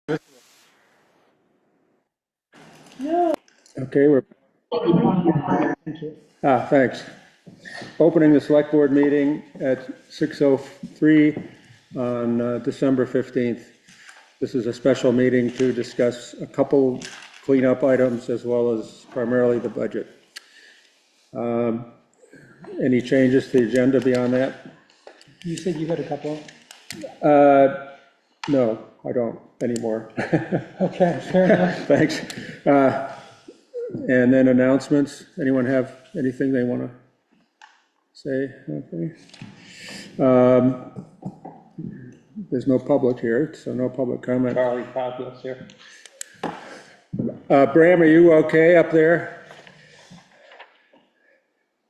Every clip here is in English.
Okay, we're, Thank you. thanks. Opening the select board meeting at 6:03 on December 15th. This is a special meeting to discuss a couple cleanup items as well as primarily the budget. Any changes to the agenda beyond that? You said you had a couple? No, I don't anymore. Okay, fair enough. Thanks. And then announcements. Anyone have anything they want to say? Okay. There's no public here, so no public comment. Charlie Populous here. Bram, are you okay up there?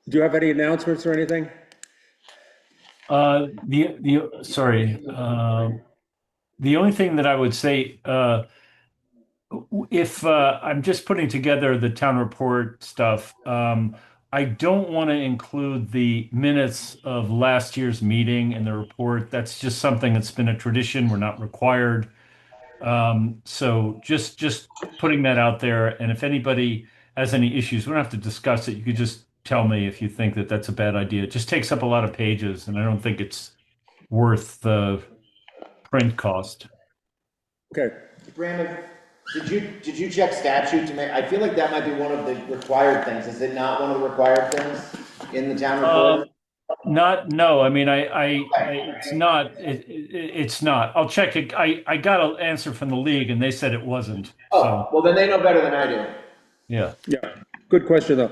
Do you have any announcements or anything? The only thing that I would say, if I'm just putting together the town report stuff, I don't want to include the minutes of last year's meeting in the report. That's just something that's been a tradition. We're not required. So just putting that out there. And if anybody has any issues, we don't have to discuss it. You could just tell me if you think that that's a bad idea. It just takes up a lot of pages, and I don't think it's worth the print cost. Okay. Brandon, did you check statute to make, I feel like that might be one of the required things. Is it not one of the required things in the town report? No, I mean, it's not, it's not. I'll check it. I got an answer from the league and they said it wasn't. Oh, So, well, then they know better than I do. yeah. Yeah, good question, though.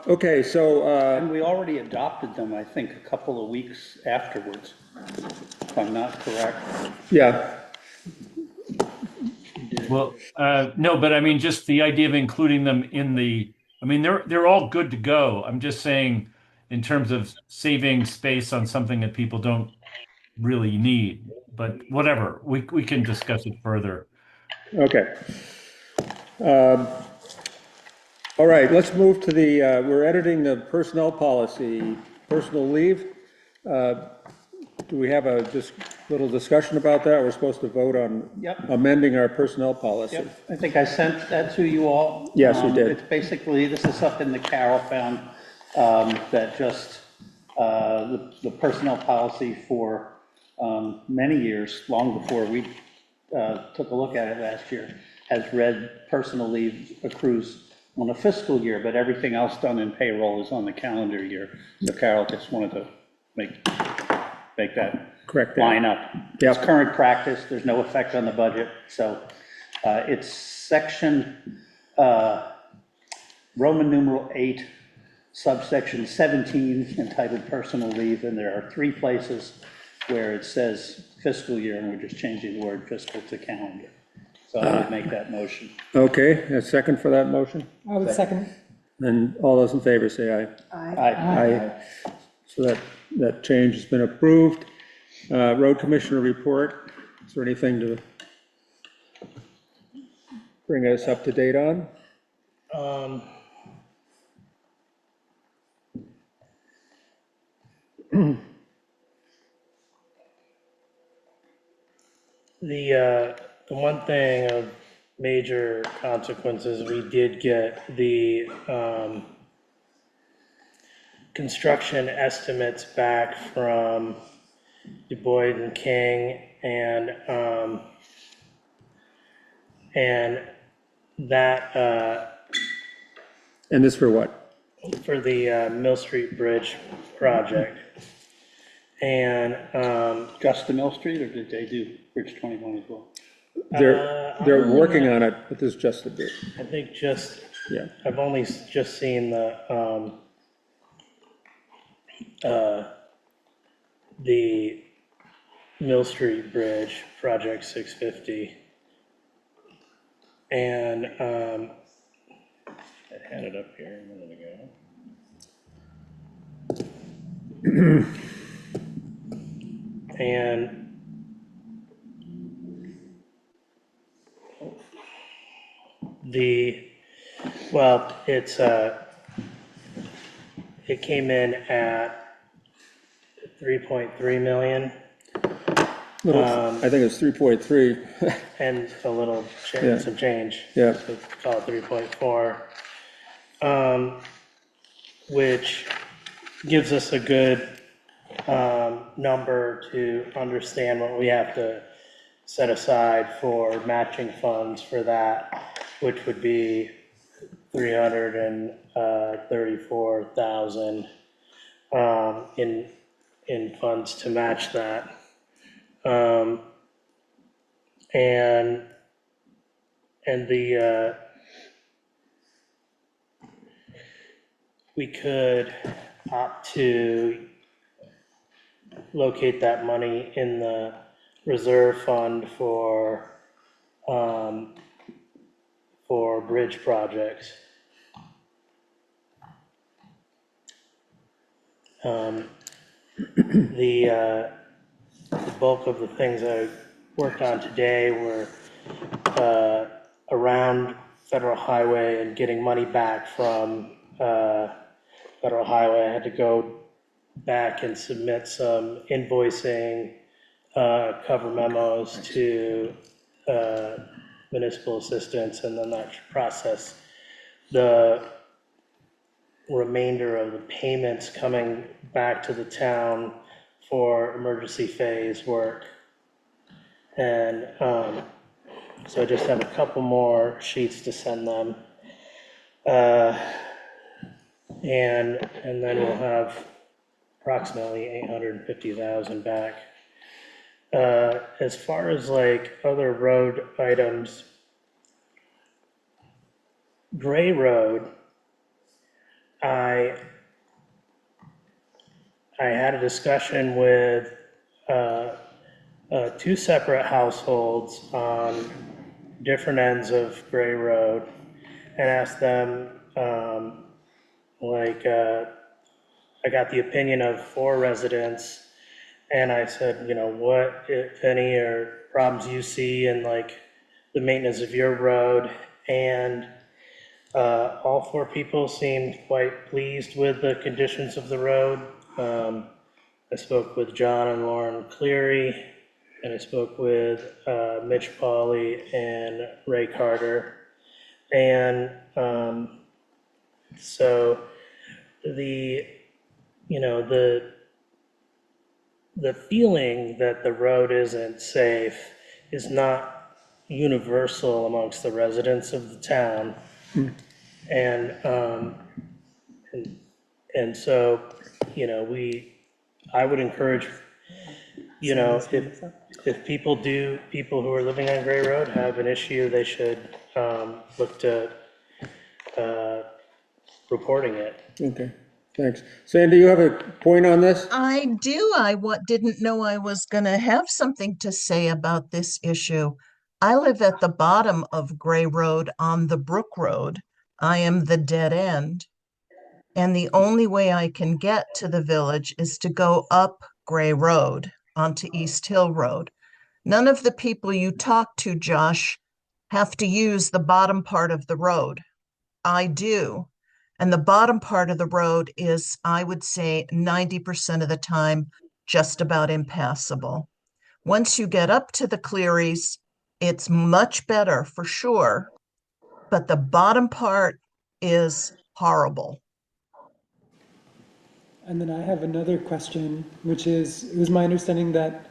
Okay, so, And we already adopted them, I think, a couple of weeks afterwards, if I'm not correct. yeah, Well, no, but I mean, just the idea of including them in the, I mean, they're all good to go. I'm just saying in terms of saving space on something that people don't really need, but whatever, we can discuss it further. okay. All right, let's move to the, we're editing the personnel policy, personal leave. Do we have a just little discussion about that? We're supposed to vote on Yep. amending our personnel policy. Yep, I think I sent that to you all. Yes, you did. It's basically, this is something that Carol found, that just, the personnel policy for, many years, long before we, took a look at it last year, has read personal leave accrues on a fiscal year, but everything else done in payroll is on the calendar year. So Carol just wanted to make that Correct that. line up. Yep. It's current practice, there's no effect on the budget, so it's section Roman numeral 8, subsection 17, entitled personal leave, and there are 3 places where it says fiscal year, and we're just changing the word fiscal to calendar. So I would make that motion. Okay, a second for that motion? I would second. And all those in favor say aye. Aye. So that change has been approved. Road Commissioner report, is there anything to bring us up to date on? The one thing of major consequences, we did get the construction estimates back from Du Bois and King, and that And this for what? for the Mill Street Bridge project. And Just the Mill Street, or did they do Bridge 21 as well? They're working on it, but this is just a bit, I think just, yeah. I've only just seen the Mill Street Bridge, Project 650. And I had it up here a minute ago. And well, it's, it came in at 3.3 million. I think it's 3.3. and a little Yeah. some change. Yeah. So call it 3.4, which gives us a good number to understand what we have to set aside for matching funds for that, which would be 334,000 in funds to match that. And the we could opt to locate that money in the reserve fund for bridge projects. The bulk of the things I worked on today were around Federal Highway and getting money back from Federal Highway. I had to go back and submit some invoicing, cover memos to municipal assistance, and then that should process the remainder of the payments coming back to the town for emergency phase work. And so I just have a couple more sheets to send them. And then we'll have approximately 850,000 back. As far as like other road items, Gray Road, I had a discussion with two separate households on different ends of Gray Road and asked them, I got the opinion of 4 residents, and I said, what, if any, are problems you see in like the maintenance of your road? And all 4 people seemed quite pleased with the conditions of the road. I spoke with John and Lauren Cleary, and I spoke with Mitch Pauley and Ray Carter. And so the feeling that the road isn't safe is not universal amongst the residents of the town. And so, I would encourage, if people who are living on Gray Road have an issue, they should look to reporting it. Okay, thanks. Sandy, you have a point on this? I do. Didn't know I was going to have something to say about this issue. I live at the bottom of Gray Road on the Brook Road. I am the dead end. And the only way I can get to the village is to go up Gray Road onto East Hill Road. None of the people you talk to, Josh, have to use the bottom part of the road. I do. And the bottom part of the road is, I would say, 90% of the time, just about impassable. Once you get up to the Clearys, it's much better for sure, but the bottom part is horrible. And then I have another question, which is, it was my understanding that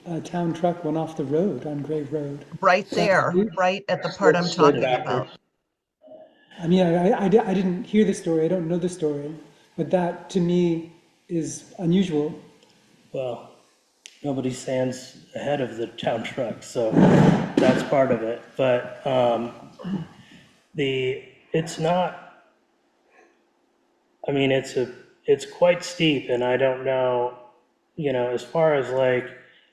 a town truck went off the road on Gray Road. Right there, right at the part I'm talking about. I mean, I didn't hear the story, I don't know the story, but that to me is unusual. Well, nobody stands ahead of the town truck, so that's part of it. But it's not, I mean, it's quite steep, and I don't know, as far as like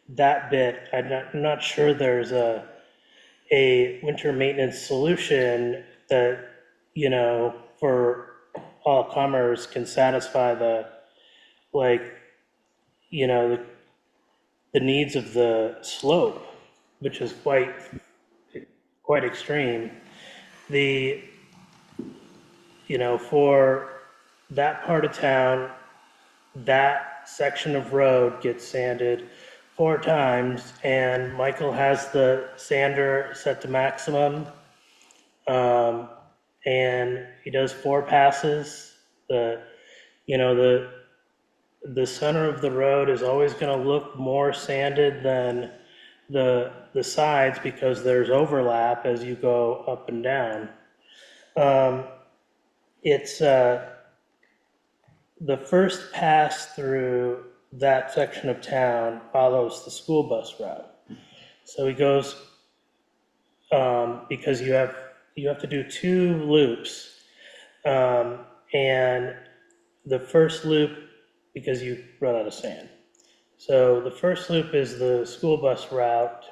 that bit, I'm not sure there's a winter maintenance solution that, for all comers can satisfy the needs of the slope, which is quite extreme. For that part of town, that section of road gets sanded 4 times, and Michael has the sander set to maximum. And he does 4 passes. You know, the center of the road is always gonna look more sanded than the sides because there's overlap as you go up and down. It's, the first pass through that section of town follows the school bus route. So he goes, because you have to do 2 loops. And the first loop, because you run out of sand. So the first loop is the school bus route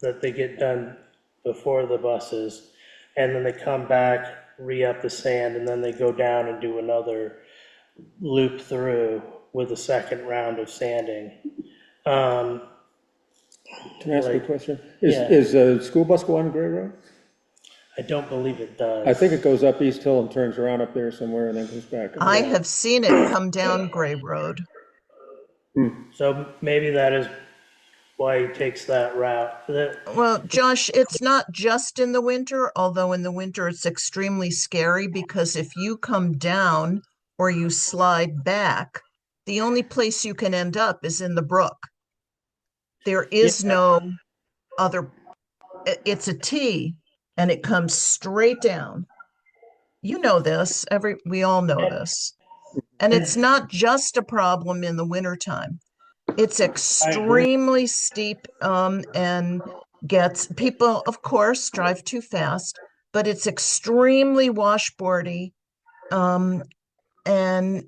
that they get done before the buses. And then they come back, re-up the sand, and then they go down and do another loop through with a second round of sanding. Can I ask you a Like, question? yeah. Is a school bus go on Gray Road? I don't believe it does. I think it goes up East Hill and turns around up there somewhere and then goes back. I have seen it come down Gray Road. So maybe that is why he takes that route. Well, Josh, it's not just in the winter, although in the winter it's extremely scary because if you come down or you slide back, the only place you can end up is in the brook. There is no other, it's a T and it comes straight down. You know this, we all know this. And it's not just a problem in the wintertime. It's extremely steep and gets people, of course, drive too fast, but it's extremely washboardy and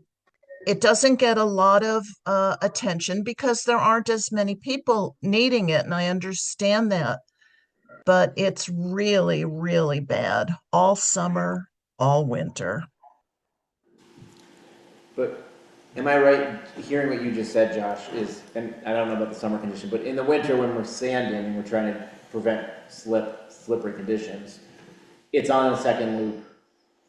it doesn't get a lot of attention because there aren't as many people needing it, and I understand that. But it's really, really bad all summer, all winter. But am I right, hearing what you just said, Josh, is, and I don't know about the summer condition, but in the winter when we're sanding and we're trying to prevent slippery conditions, it's on the second loop.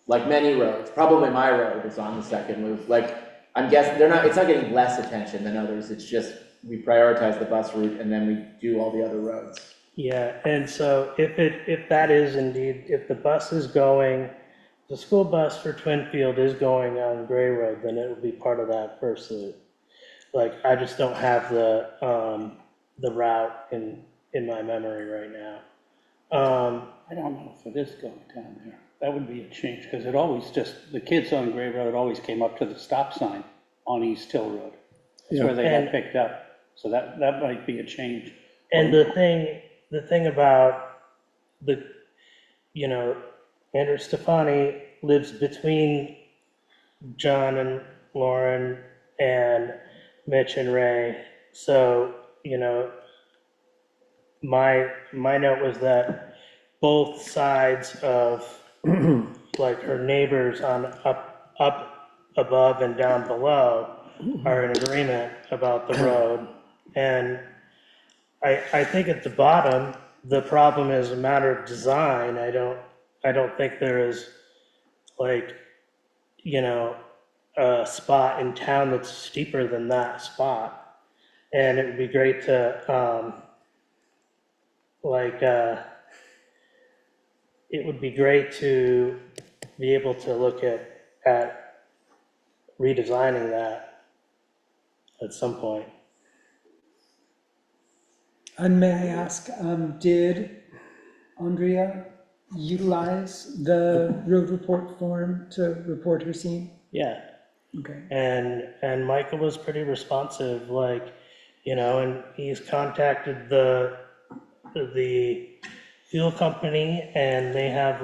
Like many roads, probably my road is on the second loop. Like, I'm guessing it's not getting less attention than others. It's just we prioritize the bus route and then we do all the other roads. Yeah, and so if that is indeed, if the bus is going, the school bus for Twinfield is going on Gray Road, then it will be part of that first loop. Like, I just don't have the route in my memory right now. I don't know if it is going down there. That would be a change, because it always the kids on Gray Road always came up to the stop sign on East Hill Road. That's where they got picked up. So that might be a change. And the thing about Andrew Stefani lives between John and Lauren and Mitch and Ray. So, my note was that both sides of like her neighbors on up above and down below are in agreement about the road. And I think at the bottom, the problem is a matter of design. I don't think there is like, a spot in town that's steeper than that spot. And it would be great to, it would be great to be able to look at redesigning that at some point. And may I ask, did Andrea utilize the road report form to report her scene? Yeah. Okay. And Michael was pretty responsive, and he's contacted the fuel company, and they have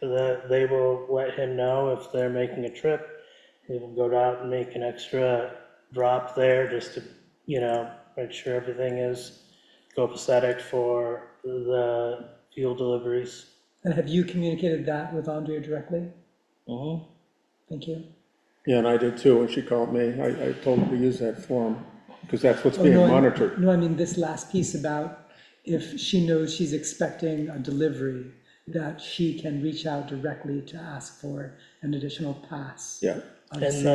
they will let him know if they're making a trip. He will go out and make an extra drop there just to, make sure everything is copacetic for the fuel deliveries. And have you communicated that with Andrea directly? Mm-hmm. Thank you. Yeah, and I did too, when she called me. I told her to use that form, because that's what's being No, monitored. No, I mean this last piece about if she knows she's expecting a delivery, that she can reach out directly to ask for an additional pass. Yeah. And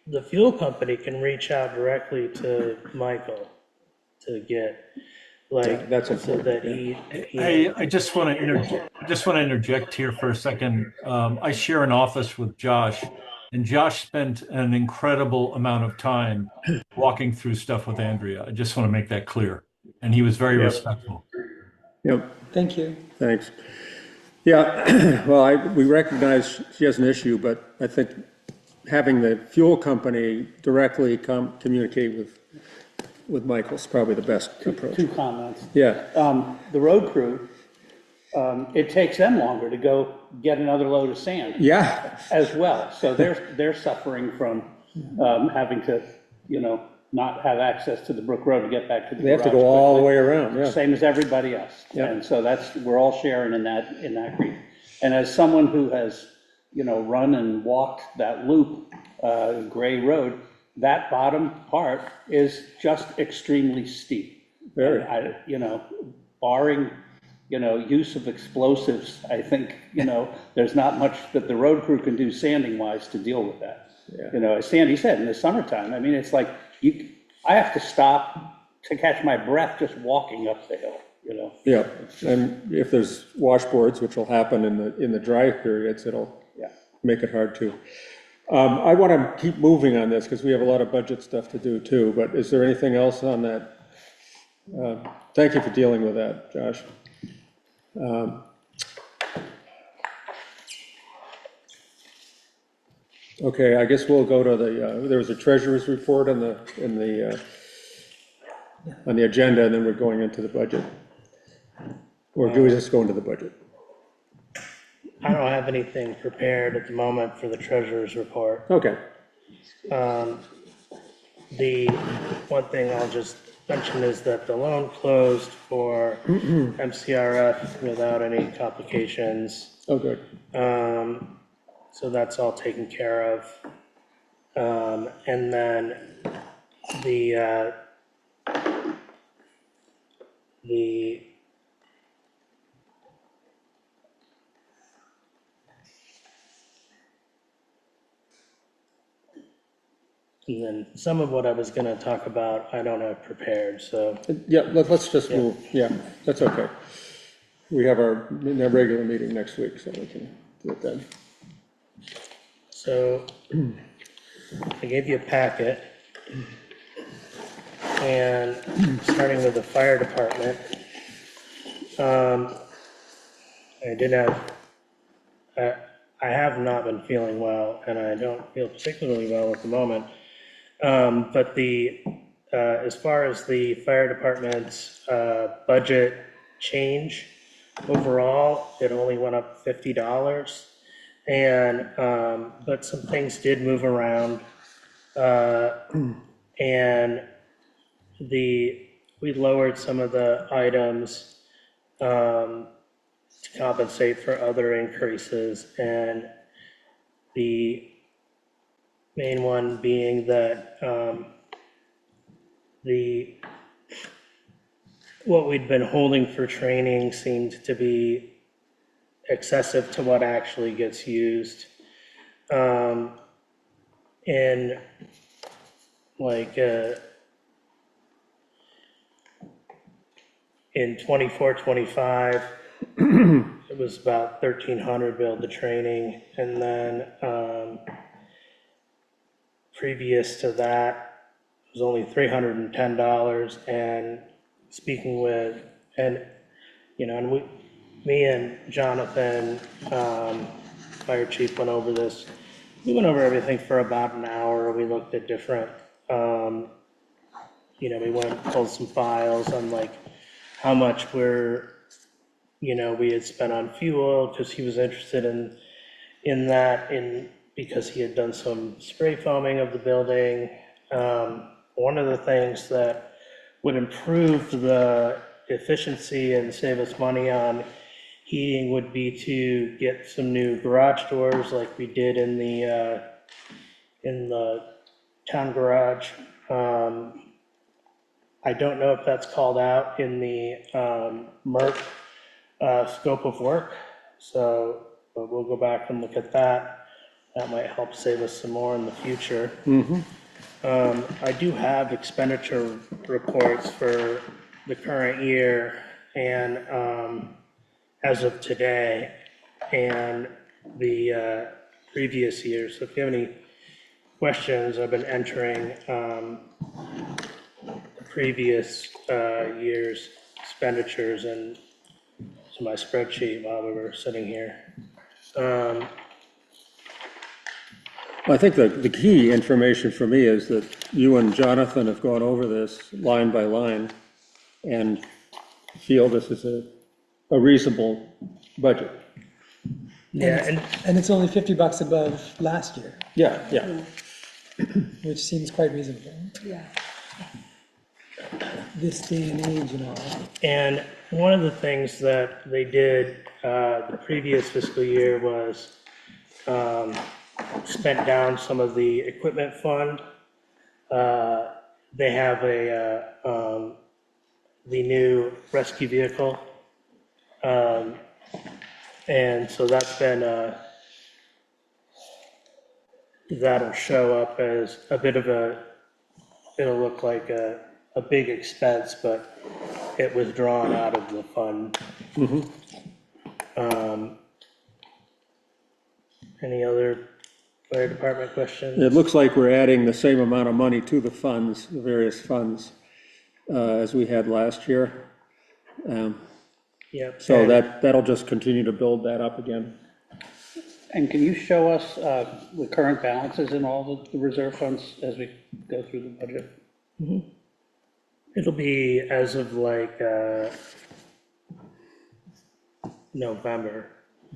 the fuel company can reach out directly to Michael. to get, like, that's so important, that I just want to interject here for a second. I share an office with Josh, and Josh spent an incredible amount of time walking through stuff with Andrea. I just want to make that clear. And he was very respectful. Yep, Thank you. thanks. Yeah, well, we recognize she has an issue, but I think having the fuel company directly communicate with Michael's probably the best approach. Two comments. Yeah, The road crew, it takes them longer to go get another load of sand yeah, as well. So they're suffering from having to, not have access to the Brook Road to get back to the garage. they have to go all the way around, yeah. Same as everybody else. Yeah. And so we're all sharing in that grief. And as someone who has, run and walked that loop, Gray Road, that bottom part is just extremely steep. Very. Barring, use of explosives, I think, there's not much that the road crew can do sanding wise to deal with that. Yeah. As Sandy said, in the summertime, I mean, it's like, I have to stop to catch my breath just walking up the hill, Yeah, and if there's washboards, which will happen in the dry periods, it'll make it hard too. I want to keep moving on this because we have a lot of budget stuff to do too, but is there anything else on that? Thank you for dealing with that, Josh. Okay, I guess we'll go to there was a treasurer's report on the agenda, and then we're going into the budget. Or do we just go into the budget? I don't have anything prepared at the moment for the treasurer's report. Okay, The one thing I'll just mention is that the loan closed for MCRF without any complications. oh, good. So that's all taken care of. And then the and then some of what I was gonna talk about, I don't have prepared, so. Yeah, let's just move, yeah, that's okay. We have our regular meeting next week, so we can do it then. So I gave you a packet. And starting with the fire department, I have not been feeling well, and I don't feel particularly well at the moment. But as far as the fire department's budget change, overall, it only went up $50. And, but some things did move around. And we lowered some of the items to compensate for other increases, and the main one being that what we'd been holding for training seemed to be excessive to what actually gets used. In like in 24-25, it was about 1,300 billed to training, and then previous to that, it was only $310. And speaking with, and me and Jonathan, fire chief, went over this. We went over everything for about an hour. We looked at different, we went and pulled some files on like how much we had spent on fuel, because he was interested in that, because he had done some spray foaming of the building. One of the things that would improve the efficiency and save us money on heating would be to get some new garage doors like we did in the town garage. I don't know if that's called out in the MERC scope of work, but we'll go back and look at that. That might help save us some more in the future. I do have expenditure reports for the current year and, as of today, and the previous year. So if you have any questions, I've been entering the previous year's expenditures into my spreadsheet while we were sitting here. I think the key information for me is that you and Jonathan have gone over this line by line and feel this is a reasonable budget. Yeah, And it's only $50 above last year, Yeah, yeah. which seems quite reasonable. Yeah. This day and age and all. and one of the things that they did the previous fiscal year was spent down some of the equipment fund. They have the new rescue vehicle. And so that's been, that'll show up as a bit of it'll look like a big expense, but it was drawn out of the fund. Any other fire department questions? It looks like we're adding the same amount of money to the funds, the various funds, as we had last year. Yep. So and- that'll just continue to build that up again. And can you show us the current balances in all the reserve funds as we go through the budget? It'll be as of like November.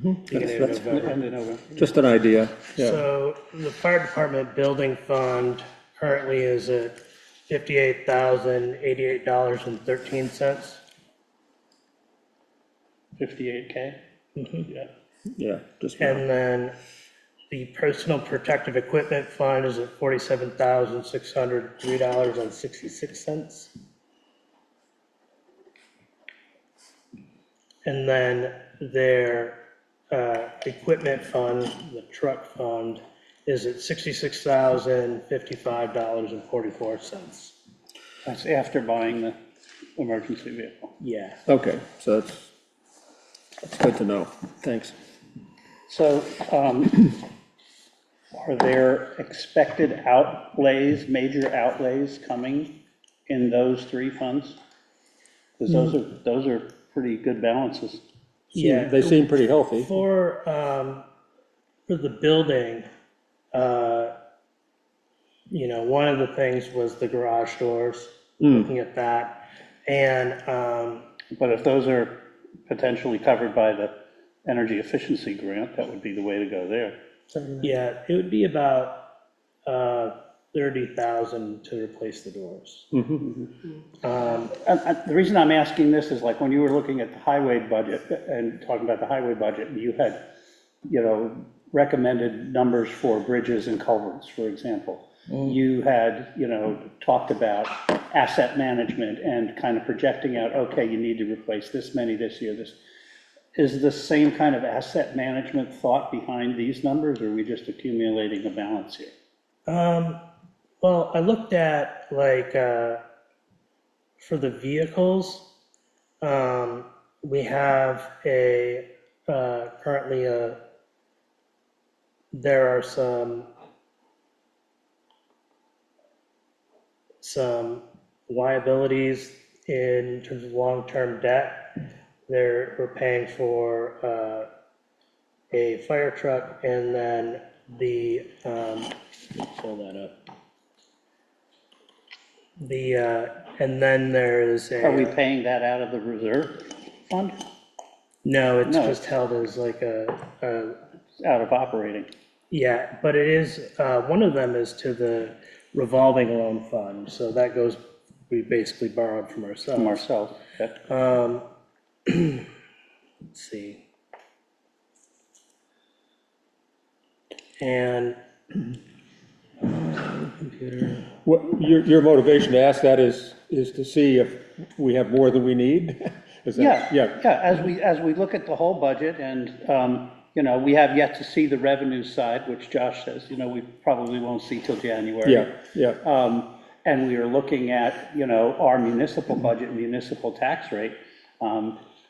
Beginning of November. End of November. Just an idea, yeah. So the fire department building fund currently is at $58,088.13. 58K? Yeah. Yeah, just, And then the personal protective equipment fund is at $47,603.66. And then their equipment fund, the truck fund, is at $66,055.44. That's after buying the emergency vehicle. Yeah. okay, so that's good to know, thanks. So are there expected outlays, major outlays coming in those three funds? Because those are pretty good balances. Yeah. They seem pretty healthy. For the building, one of the things was the garage doors, looking at that. And, But if those are potentially covered by the energy efficiency grant, that would be the way to go there. yeah, it would be about 30,000 to replace the doors. The reason I'm asking this is like when you were looking at the highway budget and talking about the highway budget, you had, recommended numbers for bridges and culverts, for example. You had, talked about asset management and kind of projecting out, okay, you need to replace this many this year, this. Is the same kind of asset management thought behind these numbers, or are we just accumulating a balance here? Well, I looked at for the vehicles, we have currently there are some liabilities in terms of long-term debt. We're paying for a fire truck, and then pull that up. And then there is Are we paying that out of the reserve fund? No, it's No. just held as like Out of operating? yeah, but it is, one of them is to the revolving loan fund, so that goes, we basically borrowed from ourselves. From ourselves, okay. Let's see. And computer. What, your motivation to ask that is to see if we have more than we need? Is that- Yeah, as we look at the whole budget and, you know, we have yet to see the revenue side, which Josh says, you know, we probably won't see till January. Yeah. And we are looking at, you know, our municipal budget, municipal tax rate.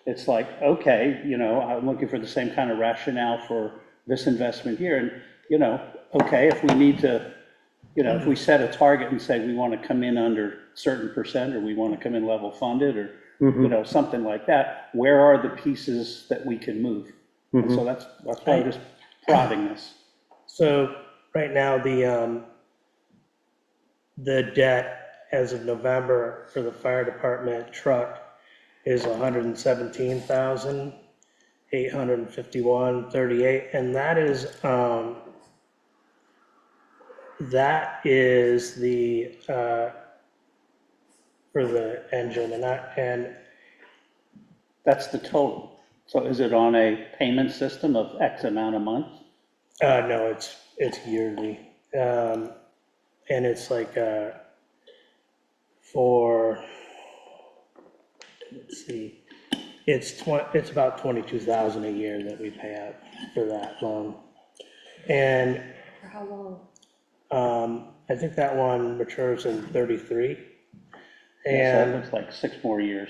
It's like, okay, you know, I'm looking for the same kind of rationale for this investment here. And, you know, okay, if we need to, you know, if we set a target and say we want to come in under certain percent, or we want to come in level funded, or, you know, something like that, where are the pieces that we can move? And so that's why I'm just prodding this. So right now, the debt as of November for the fire department truck is 117,851.38, and that is the for the engine, and That's the total. So is it on a payment system of X amount a month? no, it's yearly, and it's like for, let's see, it's about 22,000 a year that we pay out for that loan, and For how long? I think that one matures in 33. So And that looks like 6 more years.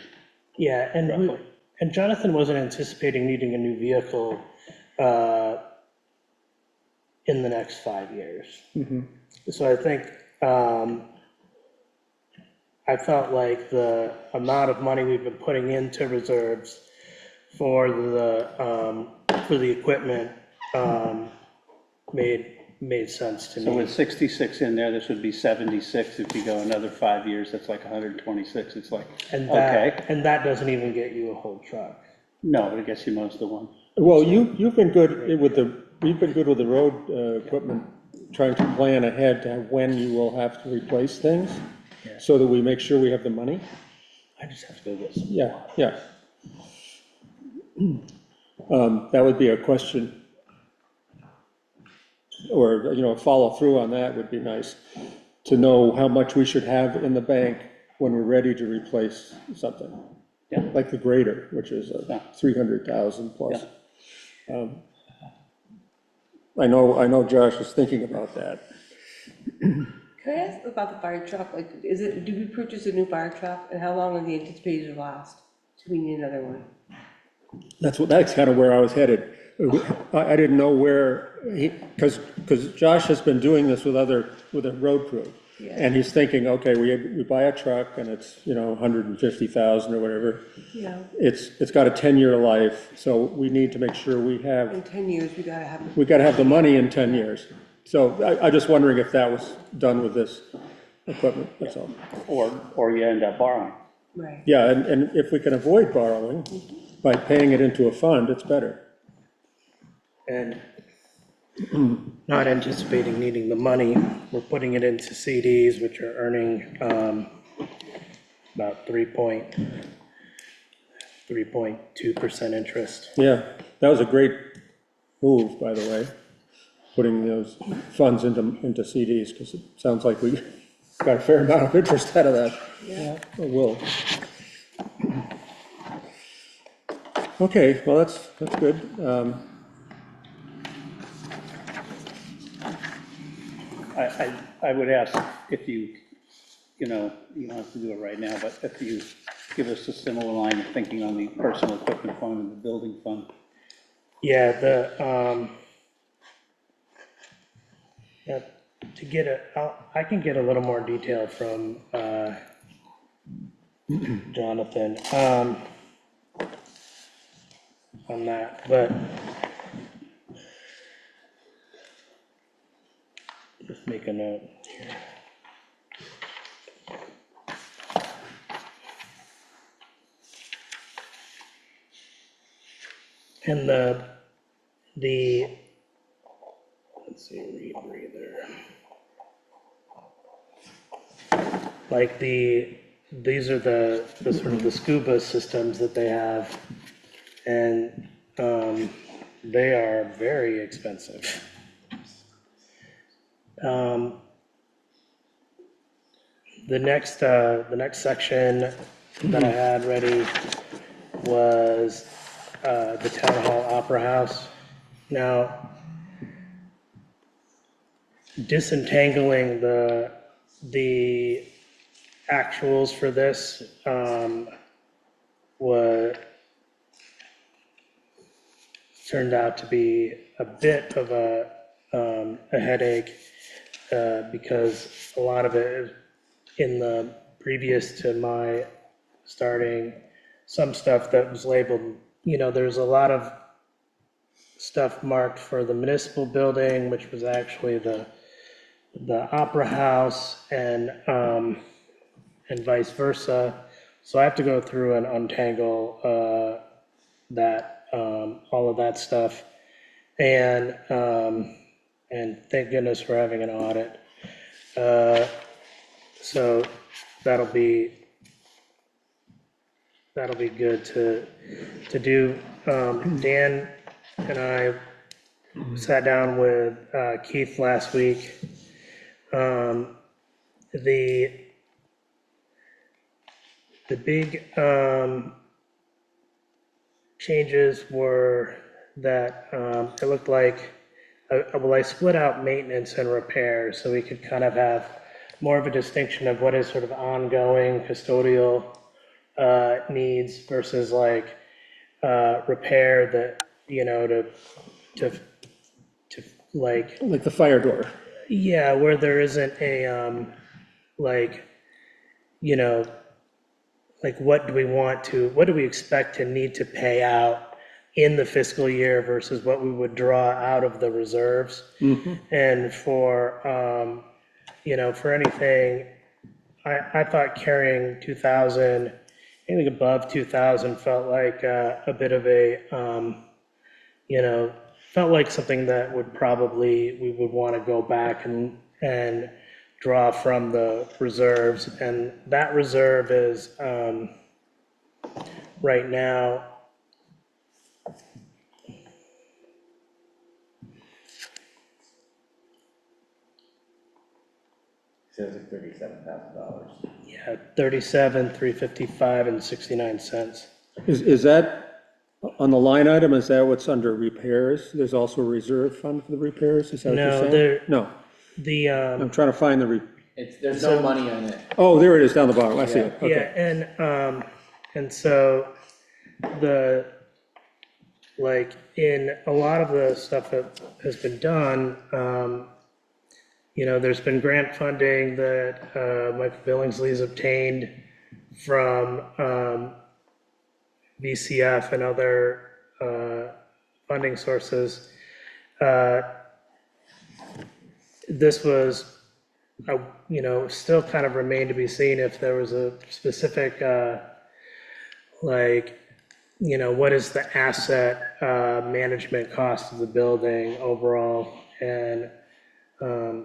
yeah, and roughly. and Jonathan wasn't anticipating needing a new vehicle in the next 5 years. So I think I felt like the amount of money we've been putting into reserves for the equipment made sense to So me. with 66 in there, this would be 76. If you go another 5 years, that's like 126. It's like, And okay. that doesn't even get you a whole truck. No, but it gets you most of the one. Well, you've been good with the road equipment, trying to plan ahead to when you will have to replace things, so that we make sure we have the money. I just have to go get some. Yeah. That would be a question, or, you know, a follow-through on that would be nice, to know how much we should have in the bank when we're ready to replace something. Yeah. Like the grader, which is Yeah. 300,000 plus. I know Josh is thinking about that. Can I ask about the fire truck? Like, do we purchase a new fire truck, and how long are the anticipated to last? Do we need another one? That's kind of where I was headed. I didn't know where, because Josh has been doing this with a road crew. Yeah. And he's thinking, okay, we buy a truck and it's, you know, 150,000 or whatever. Yeah. It's got a 10-year life, so we need to make sure we In have 10 years, we gotta have. we got to have the money in 10 years. So I'm just wondering if that was done with this equipment, that's all. Or you end up borrowing. Right. Yeah, and if we can avoid borrowing by paying it into a fund, it's better. And not anticipating needing the money, we're putting it into CDs, which are earning about 3.2% interest. Yeah, that was a great move, by the way, putting those funds into CDs, because it sounds like we got a fair amount of interest out of that. Yeah. Or will. Okay, well, that's good. I would ask if you know, you don't have to do it right now, but if you give us a similar line of thinking on the personal equipment fund and the building fund. Yeah, yeah, to get I can get a little more detail from Jonathan on that, but just make a note here. And let's see, rebreather. Like these are the sort of the scuba systems that they have, and they are very expensive. The next section that I had ready was the Town Hall Opera House. Now, disentangling the actuals for this was turned out to be a bit of a headache because a lot of it is in the previous to my starting, some stuff that was labeled, there's a lot of stuff marked for the municipal building, which was actually the Opera House, and vice versa. So I have to go through and untangle all of that stuff. And thank goodness we're having an audit. So that'll be good to do. Dan and I sat down with Keith last week. The big changes were that it looked like, I split out maintenance and repair so we could kind of have more of a distinction of what is sort of ongoing custodial needs versus like repair that, to like, Like the fire door. yeah, where there isn't a, like, like what do we expect to need to pay out in the fiscal year versus what we would draw out of the reserves? And for, for anything, I thought carrying 2,000, anything above 2,000 felt like a bit of a, felt like something that we would want to go back and draw from the reserves. And that reserve is right now, Says like $37,000. yeah, 37,355 and 69 cents. Is that on the line item, is that what's under repairs? There's also a reserve fund for the repairs, is that what No, you're saying? No, The, I'm trying to find There's no money on it. oh, there it is down the bottom, I see it, yeah, okay. and so like in a lot of the stuff that has been done, there's been grant funding that Michael Billingsley's obtained from VCF and other funding sources. This was, still kind of remained to be seen if there was a specific, what is the asset management cost of the building overall? And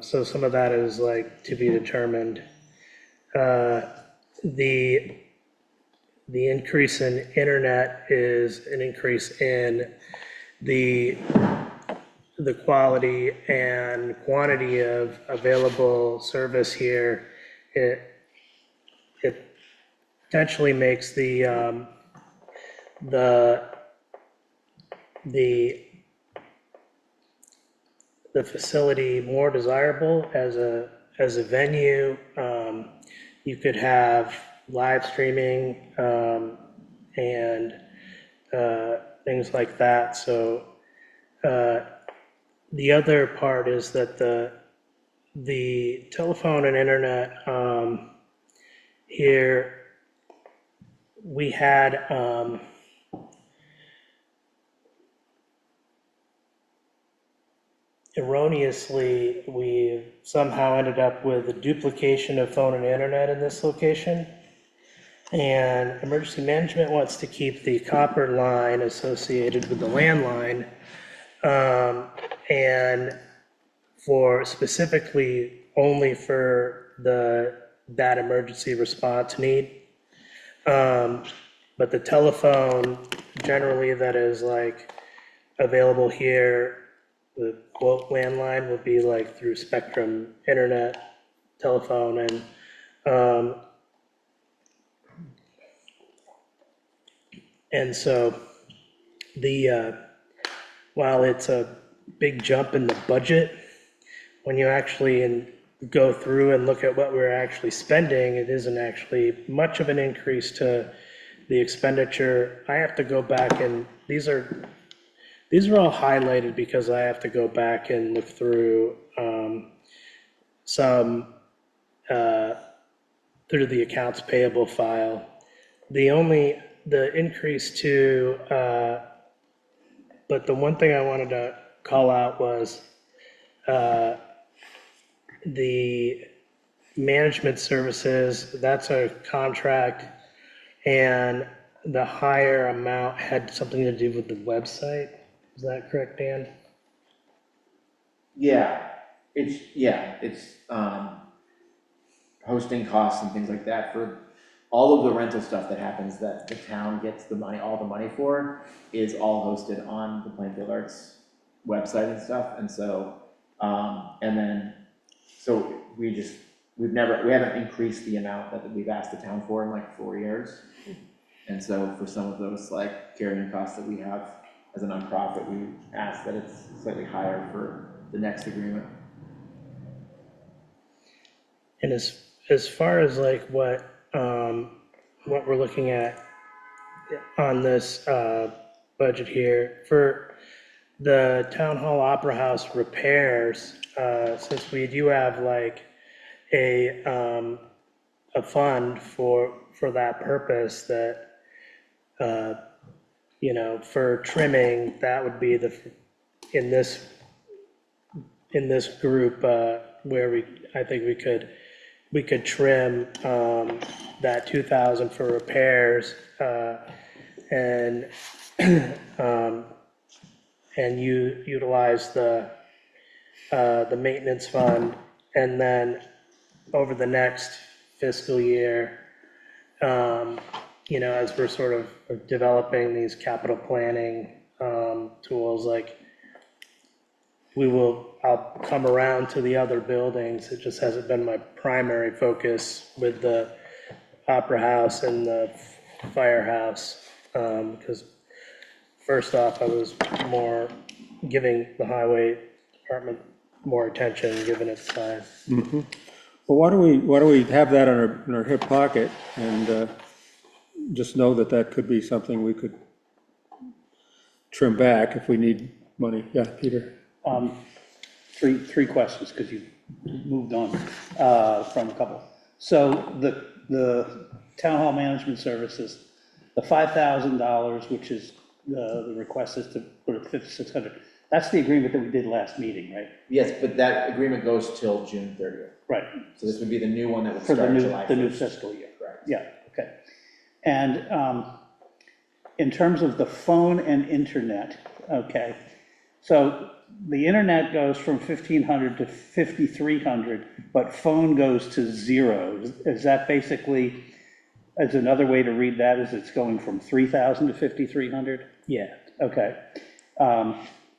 so some of that is like to be determined. The increase in internet is an increase in the quality and quantity of available service here. It potentially makes the facility more desirable as a venue. You could have live streaming and things like that. So the other part is that the telephone and internet here, we had erroneously, we somehow ended up with a duplication of phone and internet in this location. And emergency management wants to keep the copper line associated with the landline, and for specifically only for that emergency response need. But the telephone generally that is like available here, the quote landline would be like through Spectrum Internet telephone, and so while it's a big jump in the budget. When you actually go through and look at what we're actually spending, it isn't actually much of an increase to the expenditure. I have to go back and these are all highlighted because I have to go back and look through some through the accounts payable file. The increase to, but the one thing I wanted to call out was the management services, that's a contract, and the higher amount had something to do with the website. Is that correct, Dan? Yeah, it's hosting costs and things like that for all of the rental stuff that happens that the town gets all the money for is all hosted on the Plainfield Arts website and stuff. And so, so we haven't increased the amount that we've asked the town for in like 4 years. And so for some of those like carrying costs that we have as a nonprofit, we ask that it's slightly higher for the next agreement. And as far as like what we're looking at on this budget here, for the Town Hall Opera House repairs, since we do have like a fund for that purpose, that for trimming, that would be in this group where I think we could trim that 2,000 for repairs and utilize the maintenance fund, and then over the next fiscal year, as we're sort of developing these capital planning tools, like I'll come around to the other buildings. It just hasn't been my primary focus with the Opera House and the Firehouse, because first off, I was more giving the Highway Department more attention, given its size. Well, why don't we have that in our hip pocket and just know that could be something we could trim back if we need money. Yeah, Peter? Three questions, because you moved on from a couple. So the town hall management services, the $5,000, which is the request is to put it 5,600. That's the agreement that we did last meeting, right? Yes, but that agreement goes till June 30th. Right. So this would be the new one that would For start July 1st. the new fiscal year. Correct. Yeah, okay. And in terms of the phone and internet, okay, so the internet goes from 1,500 to 5,300, but phone goes to 0. Is that basically, as another way to read that, is it's going from 3,000 to 5,300? Yeah. Okay.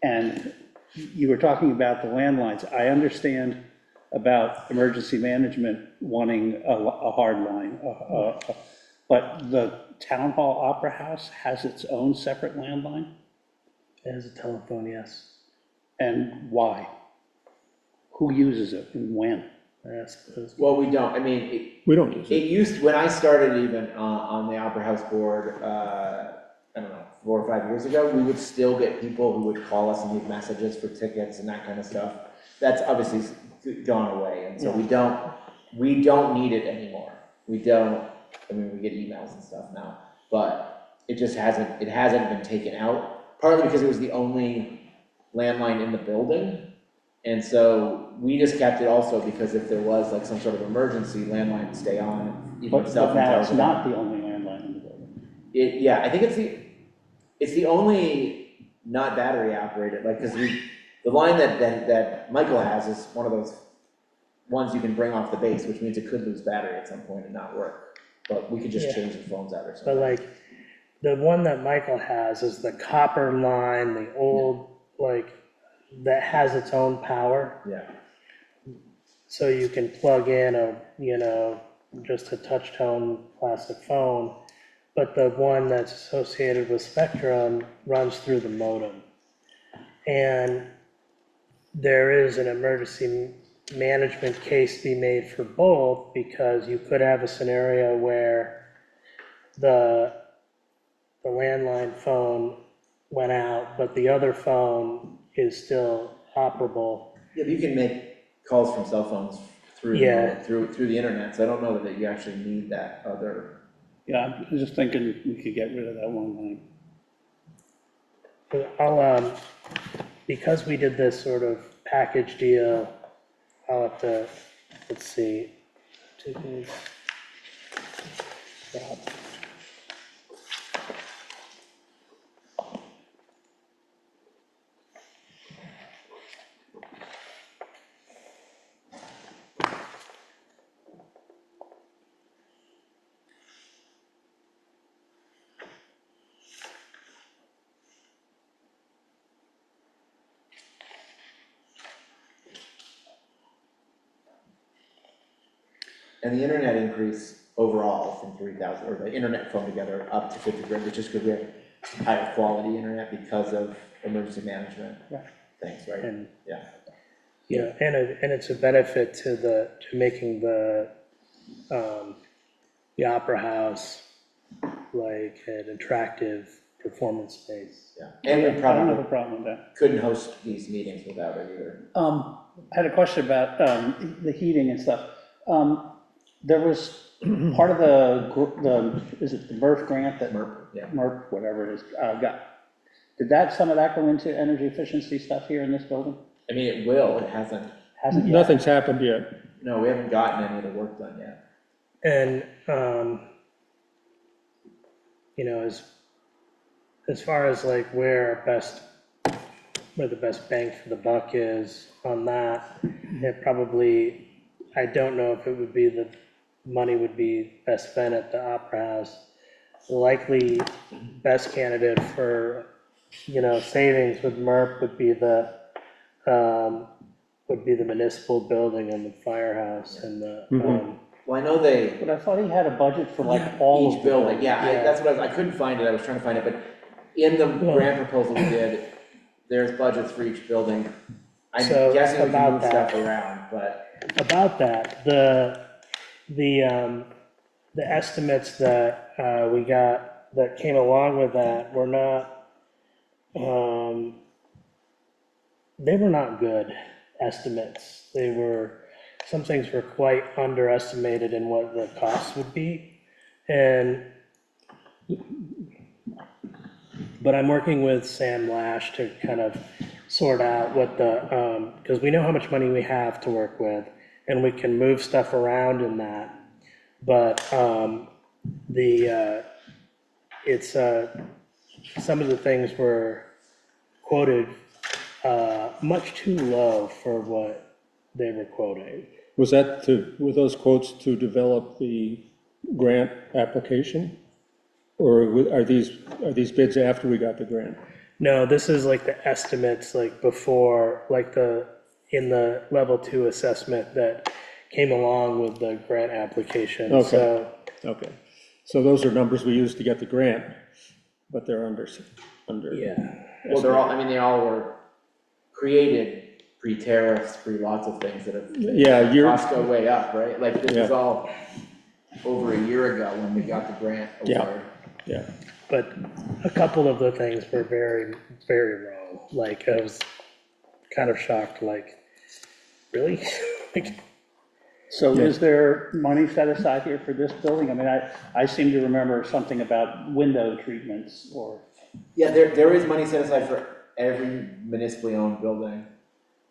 And you were talking about the landlines. I understand about emergency management wanting a hard line, but the Town Hall Opera House has its own separate landline? It has a telephone, yes. And why? Who uses it and when? Well, we don't. I mean, We don't use it used, when I started even on the Opera House board, I don't know, 4 or 5 years ago, we would still get people who would call us and leave messages for tickets and that kind of stuff. That's obviously gone away, and so we don't need it anymore. We don't. I mean, we get emails and stuff now, but it hasn't been taken out, partly because it was the only landline in the building, and so we just kept it also because if there was like some sort of emergency, landline would stay on. But now it's not the only landline in the building. Yeah, I think it's the only not battery operated, like, because the line that Michael has is one of those ones you can bring off the base, which means it could lose battery at some point and not work. But we could just change the phones out or something. But like, the one that Michael has is the copper line, the old, like, that has its own power. Yeah. So you can plug in just a touch tone plastic phone, but the one that's associated with Spectrum runs through the modem. And there is an emergency management case to be made for both, because you could have a scenario where the landline phone went out, but the other phone is still operable. Yeah, but you can make calls from cell phones through, Yeah. through the internet, so I don't know that you actually need that other. Yeah, I'm just thinking we could get rid of that one line. I'll, because we did this sort of package deal, I'll have to, let's see. Today's- Rob. And the internet increase overall from 3,000, or the internet phone together up to 50 grand, which is because we have higher quality internet because of emergency management things, right? And, Yeah. yeah, and it's a benefit to making the Opera House like an attractive performance space. Yeah. And we I don't have a probably problem with that. couldn't host these meetings without it either. I had a question about the heating and stuff. There was part of is it the MERF grant that MERP, yeah. MERP, whatever it is, did some of that go into energy efficiency stuff here in this building? I mean, it will, it hasn't, Hasn't yet? Nothing's happened yet. no, we haven't gotten any of the work done yet. And, as far as like where the best bang for the buck is on that, it probably, I don't know if it would be the money would be best spent at the Opera House. The likely best candidate for, savings with MERP would be the municipal building and the firehouse and the, Well, I know they, But I thought he had a budget for like all of each the building, yeah, Yeah. that's what I couldn't find it, I was trying to find it, but in the grant proposal we did, there's budgets for each building. I'm So, guessing we can about move that. stuff around, but, about that, the estimates that we got that came along with that were not, they were not good estimates. Some things were quite underestimated in what the costs would be. But I'm working with Sam Lash to kind of sort out what because we know how much money we have to work with, and we can move stuff around in that. But some of the things were quoted much too low for what they were quoting. Were those quotes to develop the grant application? Or are these bids after we got the grant? No, this is like the estimates, like before, like in the level 2 assessment that came along with the grant application. Okay. So, Okay, so those are numbers we used to get the grant, but they're under. yeah. well, they all were created pre-tariffs, pre-lots of things that have. Yeah, Costs go way up, right? Like, this was Yeah. all over a year ago when we got the grant Yeah. award. Yeah, But a couple of the things were very, very low. Like, I was kind of shocked, like, really? Like, So is there money set aside here for this building? I mean, I seem to remember something about window treatments or, Yeah, there is money set aside for every municipally owned building.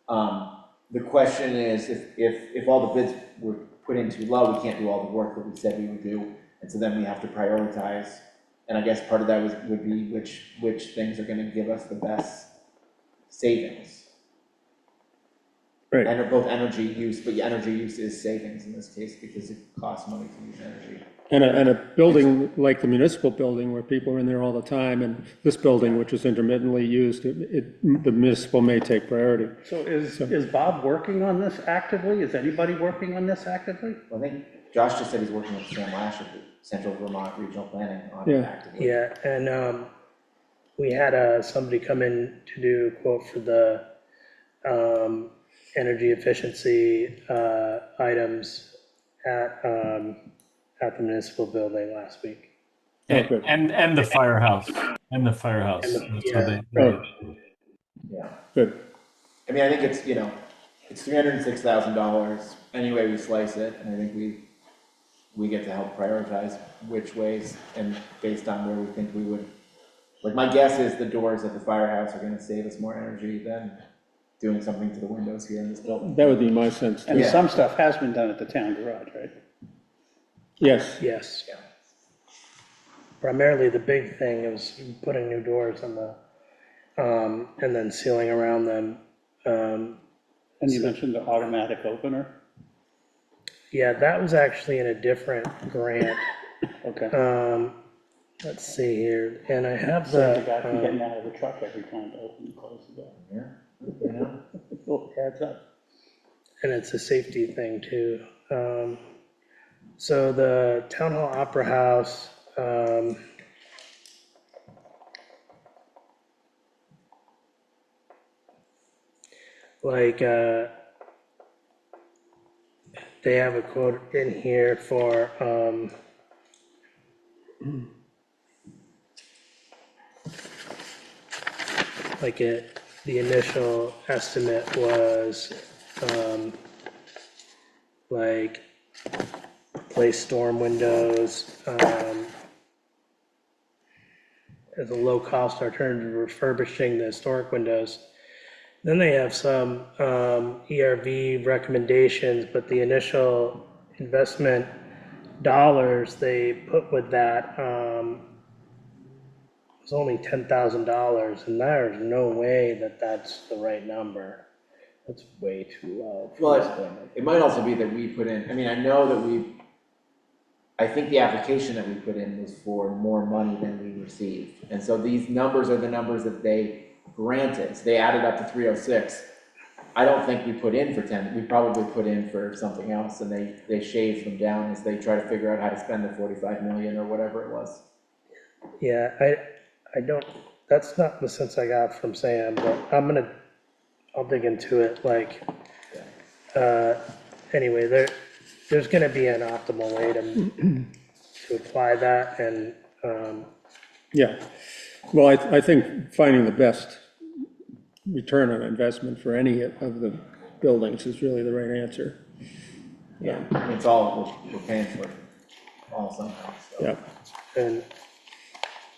The question is, if all the bids were put in too low, we can't do all the work that we said we would do, and so then we have to prioritize. And I guess part of that would be which things are gonna give us the best savings. right. And both energy use, but energy use is savings in this case, because it costs money to use energy. And a building like the municipal building where people are in there all the time, and this building, which is intermittently used, the municipal may take priority. so is Bob working on this actively? Is anybody working on this actively? Well, I think Josh just said he's working with Sam Lash of the Central Vermont Regional Planning on it Yeah. actively. yeah, and we had somebody come in to do a quote for the energy efficiency items at, at the municipal building last week. Oh, good. And the firehouse, and the firehouse. That's what Yeah. Oh, Yeah. good. I mean, I think it's, it's $306,000 any way we slice it, and I think we get to help prioritize which ways, and based on where we think we would, like, my guess is the doors at the firehouse are gonna save us more energy than doing something to the windows here in this building. That would be my sense, And too. some stuff has been done at the town garage, right? Yes, Yes. Yeah. Primarily, the big thing was putting new doors on the, and then sealing around them. And you mentioned the automatic opener. Yeah, that was actually in a different grant. Okay. Let's see here, and I have Save the guy from the, getting out of the truck every time to open and close the door. Yeah. Little heads up. and it's a safety thing too. So the Town Hall Opera House, like, they have a quote in here for, like the initial estimate was, like, replace storm windows, as a low-cost alternative to refurbishing the historic windows. Then they have some ERV recommendations, but the initial investment dollars they put with that was only $10,000, and there's no way that that's the right number. That's way too low. for this Well, building. it might also be that we put in, I mean, I know that I think the application that we put in was for more money than we received. And so these numbers are the numbers that they granted. So they added up to 306. I don't think we put in for 10. We probably put in for something else, and they shaved them down as they try to figure out how to spend the 45 million or whatever it was. Yeah, I don't, that's not the sense I got from Sam, but I'll dig into it, like, anyway, there's gonna be an optimal way to apply that, and, yeah. Well, I think finding the best return on investment for any of the buildings is really the right answer. Yeah, I mean, it's all, we're paying for it all somehow, so. Yeah,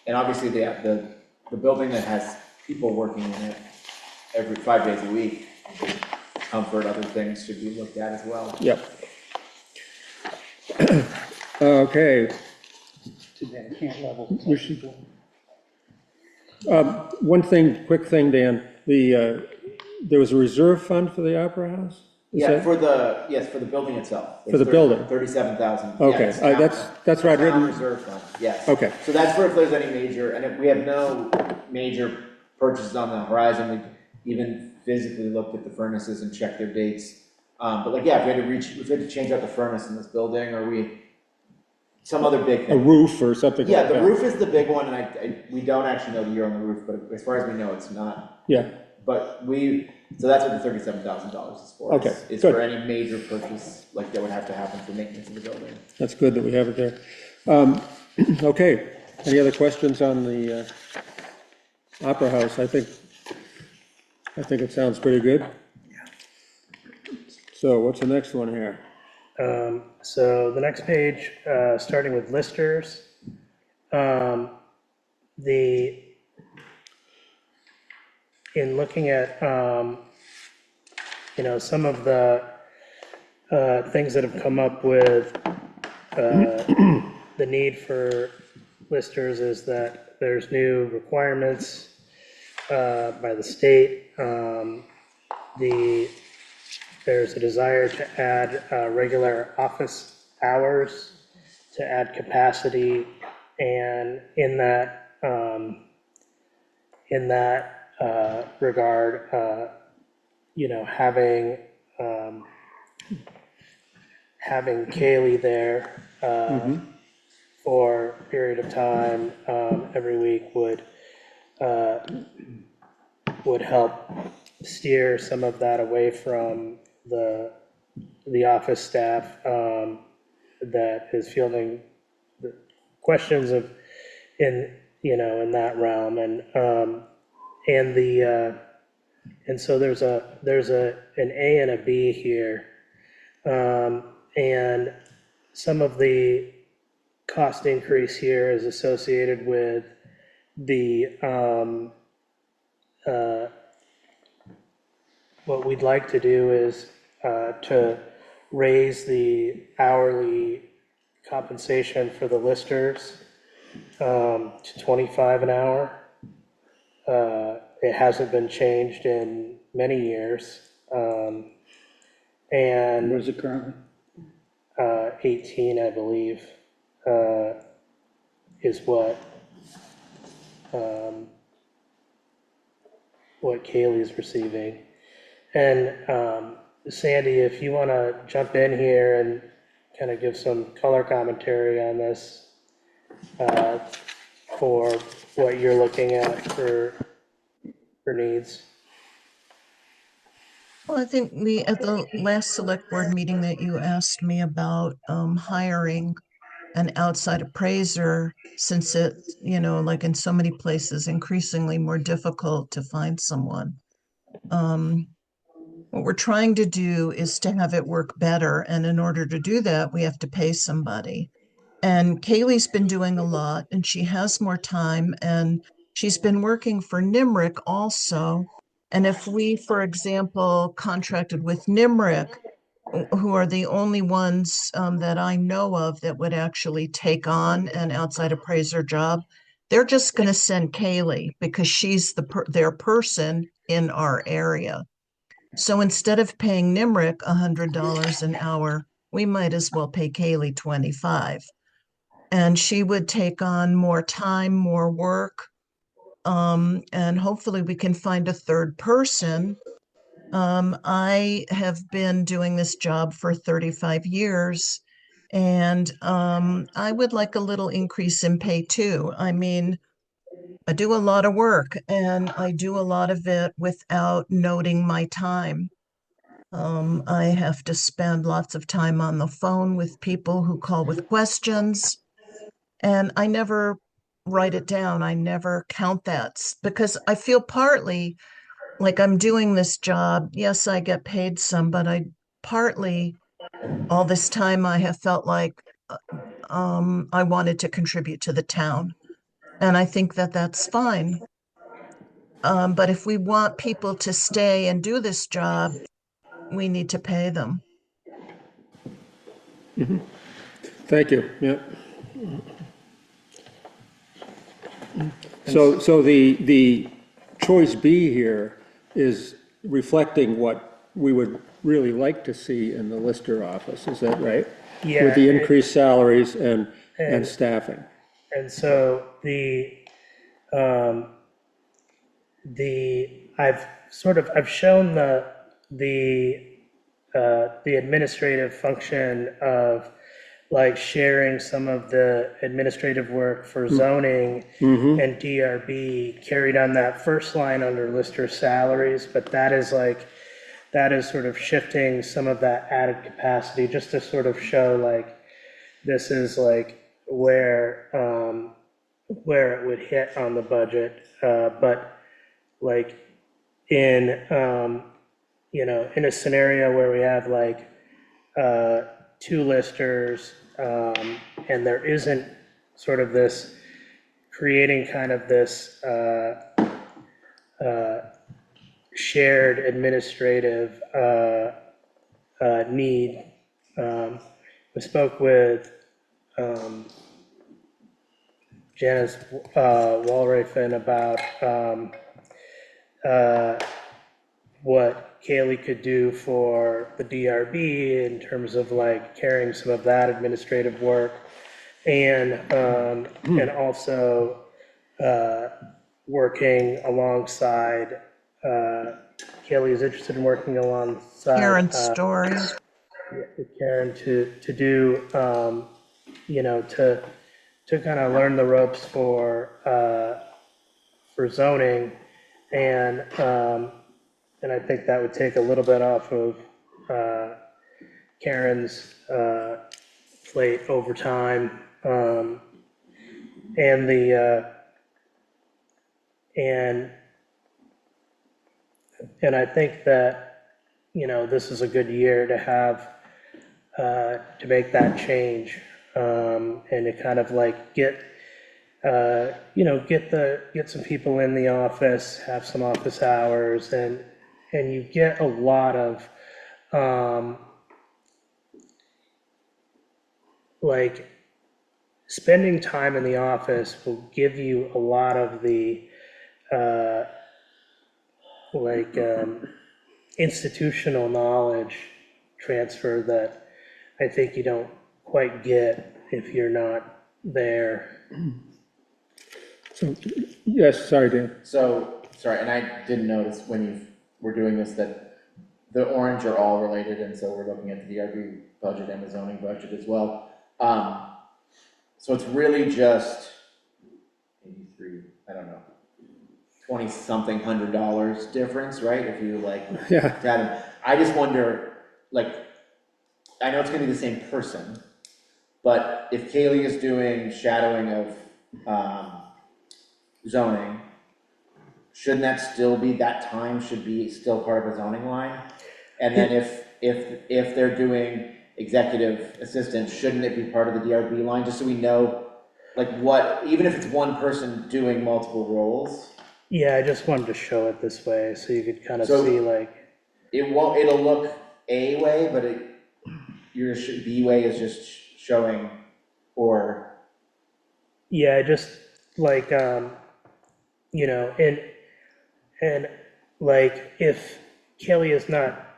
And obviously, the building that has people working in it every 5 days a week, comfort, other things should be looked at as well. yep. Okay, Too bad I can't level. we should, one thing, quick thing, Dan, there was a reserve fund for the Opera House? Is Yeah, that- yes, for the building itself. For the building? 37,000. Okay, that's what I'd written. Reserve fund, yes. Okay. So that's for if there's any major, and we have no major purchases on the horizon. We even physically looked at the furnaces and checked their dates. But like, yeah, if we had to change out the furnace in this building, or some other big A thing. roof or something like Yeah, that? the roof is the big one, and we don't actually know the year on the roof, but as far as we know, it's not. Yeah, But so that's what the $37,000 is for. Okay, Is good. for any major purchase, like, that would have to happen for maintenance of the building. that's good that we have it there. Okay, any other questions on the Opera House? I think it sounds pretty good. So what's the next one here? so the next page, starting with listers, in looking at, some of the things that have come up with the need for listers is that there's new requirements by the state. There's a desire to add regulaar office hours, to add capacity, and in that regard, having Kaylee there for a period of time every week would help steer some of that away from the office staff that is fielding the questions of in that realm, and and so there's an A and a B here, and some of the cost increase here is associated with the what we'd like to do is to raise the hourly compensation for the listers to 25 an hour. It hasn't been changed in many years. And What is it currently? 18, I believe, is what Kaylee's receiving. And Sandy, if you want to jump in here and kind of give some color commentary on this for what you're looking at for needs. Well, I think at the last select board meeting that you asked me about hiring an outside appraiser, since it, like in so many places, increasingly more difficult to find someone. What we're trying to do is to have it work better. And in order to do that, we have to pay somebody. And Kaylee's been doing a lot and she has more time and she's been working for NIMRIC also. And if we, for example, contracted with NIMRIC, who are the only ones that I know of that would actually take on an outside appraiser job, they're just going to send Kaylee because she's their person in our area. So instead of paying NIMRIC $100 an hour, we might as well pay Kaylee 25. And she would take on more time, more work. And hopefully we can find a third person. I have been doing this job for 35 years, and I would like a little increase in pay too. I mean, I do a lot of work and I do a lot of it without noting my time. I have to spend lots of time on the phone with people who call with questions, and I never write it down. I never count that because I feel partly like I'm doing this job. Yes, I get paid some, but partly all this time I have felt like I wanted to contribute to the town. And I think that that's fine. But if we want people to stay and do this job, we need to pay them. Thank you, yeah. So the choice B here is reflecting what we would really like to see in the Lister office, is that right? Yeah, With the increased salaries and staffing. And so I've shown the administrative function of like sharing some of the administrative work for zoning and DRB carried on that first line under Lister salaries, but that is sort of shifting some of that added capacity just to sort of show like this is like where it would hit on the budget, but like in in a scenario where we have like two listers and there isn't sort of this creating kind of this shared administrative need. We spoke with Janice Walrafen about what Kaylee could do for the DRB in terms of like carrying some of that administrative work, and also working alongside. Kaylee is interested in working alongside Karen's story. Karen to do to kind of learn the ropes for zoning, and and I think that would take a little bit off of Karen's plate over time. And and I think that, this is a good year to have, to make that change, and to kind of like get some people in the office, have some office hours, and you get a lot of, like, spending time in the office will give you a lot of the, institutional knowledge transfer that I think you don't quite get if you're not there. So, yes, sorry, Dan. So, sorry, and I didn't notice when you were doing this that the orange are all related, and so we're looking at the DRB budget and the zoning budget as well. So it's really just 83, I don't know, 20-something $100 difference, right? If you like, Yeah. I just wonder, like, I know it's gonna be the same person, but if Kaylee is doing shadowing of zoning, shouldn't that still be, that time should be still part of the zoning line? And then if they're doing executive assistant, shouldn't it be part of the DRB line, just so we know, like, what, even if it's one person doing multiple roles? Yeah, I just wanted to show it this way, so you could kind of So- see, like, It'll look A way, but your B way is just showing, or, yeah, just like, and like, if Kelly is not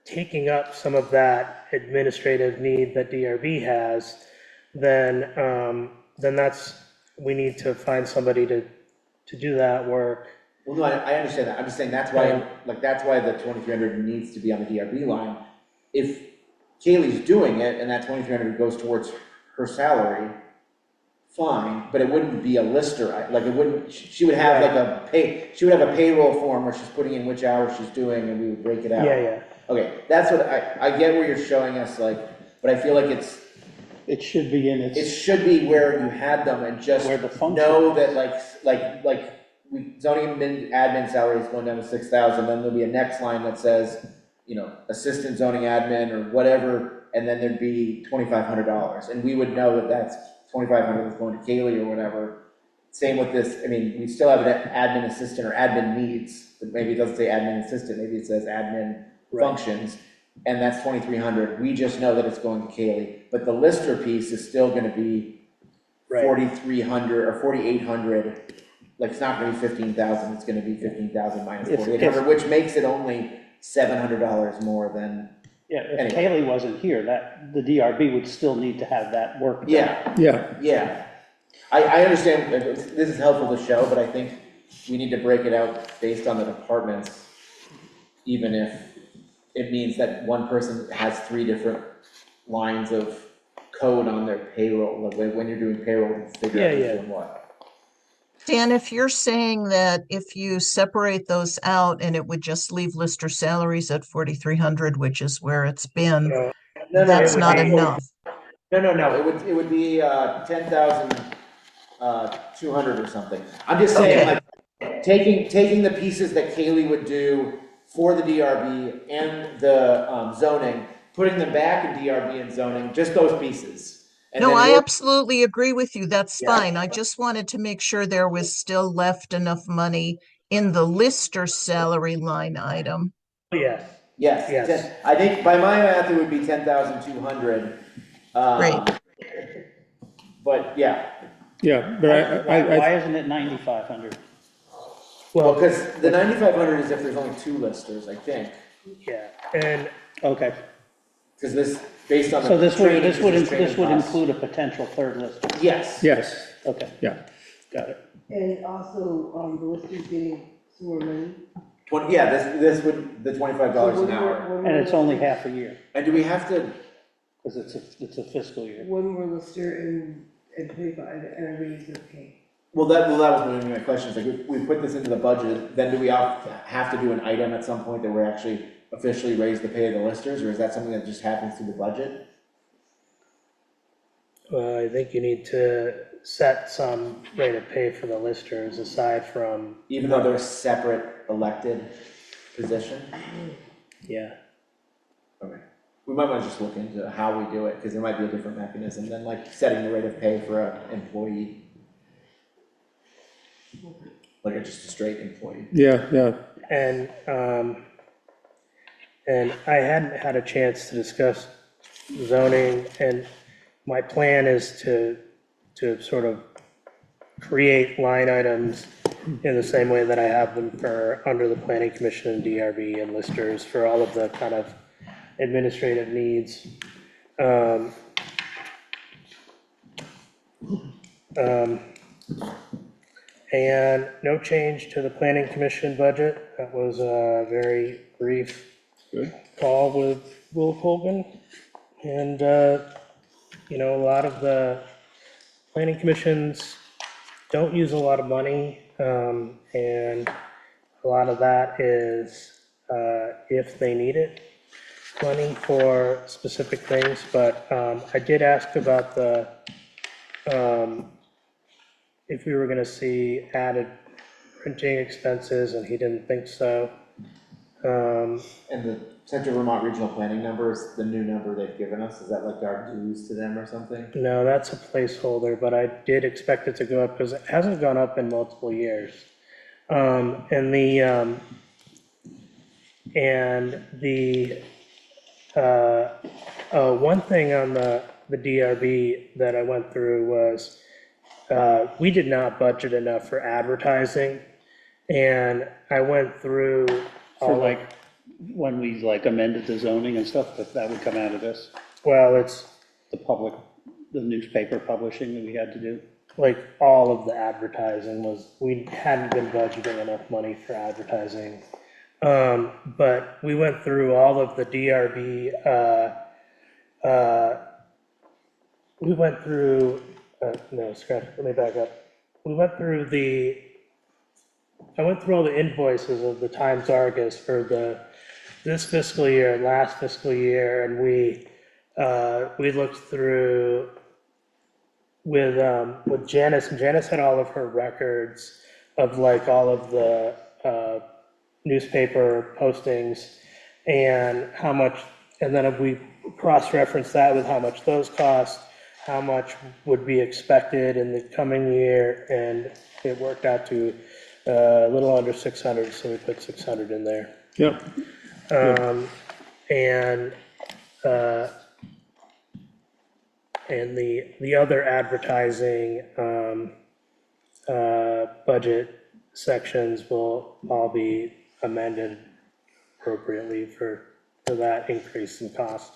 taking up some of that administrative need that DRB has, then we need to find somebody to do that work. well, no, I understand that, I'm just saying that's why, that's why the 2,300 needs to be on the DRB line. If Kaylee's doing it and that 2,300 goes towards her salary, fine, but it wouldn't be a lister, like, it wouldn't, she would have like she would have a payroll form where she's putting in which hours she's doing, and we would break it out. Yeah. Okay, that's what, I get where you're showing us, like, but I feel like It should be in it its, should be where you had them, and just Where the function know that, zoning admin salary is going down to 6,000, then there'll be a next line that says, assistant zoning admin or whatever, and then there'd be $2,500, and we would know that that's 2,500 that's going to Kaylee or whatever. Same with this, I mean, we still have an admin assistant or admin needs, but maybe it doesn't say admin assistant, maybe it says admin functions, and that's 2,300, we just know that it's going to Kaylee, but the lister piece is still gonna be 4,300 or 4,800, like, it's not gonna be 15,000, it's gonna be 15,000 minus If- 4,800, which makes it only $700 more than, yeah, if Anyway. Kaylee wasn't here, that, the DRB would still need to have that work done. yeah. I understand, this is helpful to show, but I think we need to break it out based on the departments, even if it means that one person has 3 different lines of code on their payroll, like when you're doing payroll, to figure out who's doing what. Dan, if you're saying that if you separate those out and it would just leave lister salaries at 4,300, which is where it's been, No, that's it would not be- enough. No, it would be 10,200 or something. I'm just saying, Okay. like, taking the pieces that Kaylee would do for the DRB and the zoning, putting them back in DRB and zoning, just those pieces. And No, then I we'll- absolutely agree with you. That's Yeah. fine. I just wanted to make sure there was still left enough money in the lister salary line item. Yes. Yes, I think by my math, it would be 10,200. Great. But yeah, Yeah, but Why isn't it 9,500? well, because the 9,500 is if there's only 2 listers, I think. Yeah, and Okay, Because this, based on the so this training, would is training costs. include a potential third list. Yes. yes, Okay, yeah. got it. And also, the listers getting some more money. This would, the $25 an hour. And it's only half a year, And do we have to, because it's a fiscal year. One more lister and 25, and a raise of pay. That was one of my questions, like, we put this into the budget, then do we have to do an item at some point that we're actually officially raise the pay of the listers, or is that something that just happens through the budget? I think you need to set some rate of pay for the listers aside from, Even though they're a separate elected position? yeah. Okay. We might want to just look into how we do it, because there might be a different mechanism than like setting the rate of pay for an employee. Like just a straight employee. Yeah. And I hadn't had a chance to discuss zoning, and my plan is to sort of create line items in the same way that I have them for under the planning commission and DRB and listers for all of the kind of administrative needs. And no change to the planning commission budget. That was a very brief call with Will Colgan. And, you know, a lot of the planning commissions don't use a lot of money. And a lot of that is if they need it, money for specific things. But I did ask about the, if we were gonna see added printing expenses, and he didn't think so. And the Central Vermont Regional Planning number is the new number they've given us, is that like our dues to them or something? No, that's a placeholder, but I did expect it to go up because it hasn't gone up in multiple years. And one thing on the DRB that I went through was, we did not budget enough for advertising. And I went through For like, when we like amended the zoning and stuff, that would come out of this, well, it's the newspaper publishing that we had to do. like all of the advertising we hadn't been budgeting enough money for advertising. But we went through all of the DRB, we went through, let me back up. I went through all the invoices of the Times Argus for this fiscal year and last fiscal year, and we looked through with Janice, and Janice had all of her records of like all of the newspaper postings and how much, and then we cross-referenced that with how much those cost, how much would be expected in the coming year, and it worked out to a little under 600, so we put 600 in there. Yep. And the other advertising budget sections will all be amended appropriately for that increase in cost.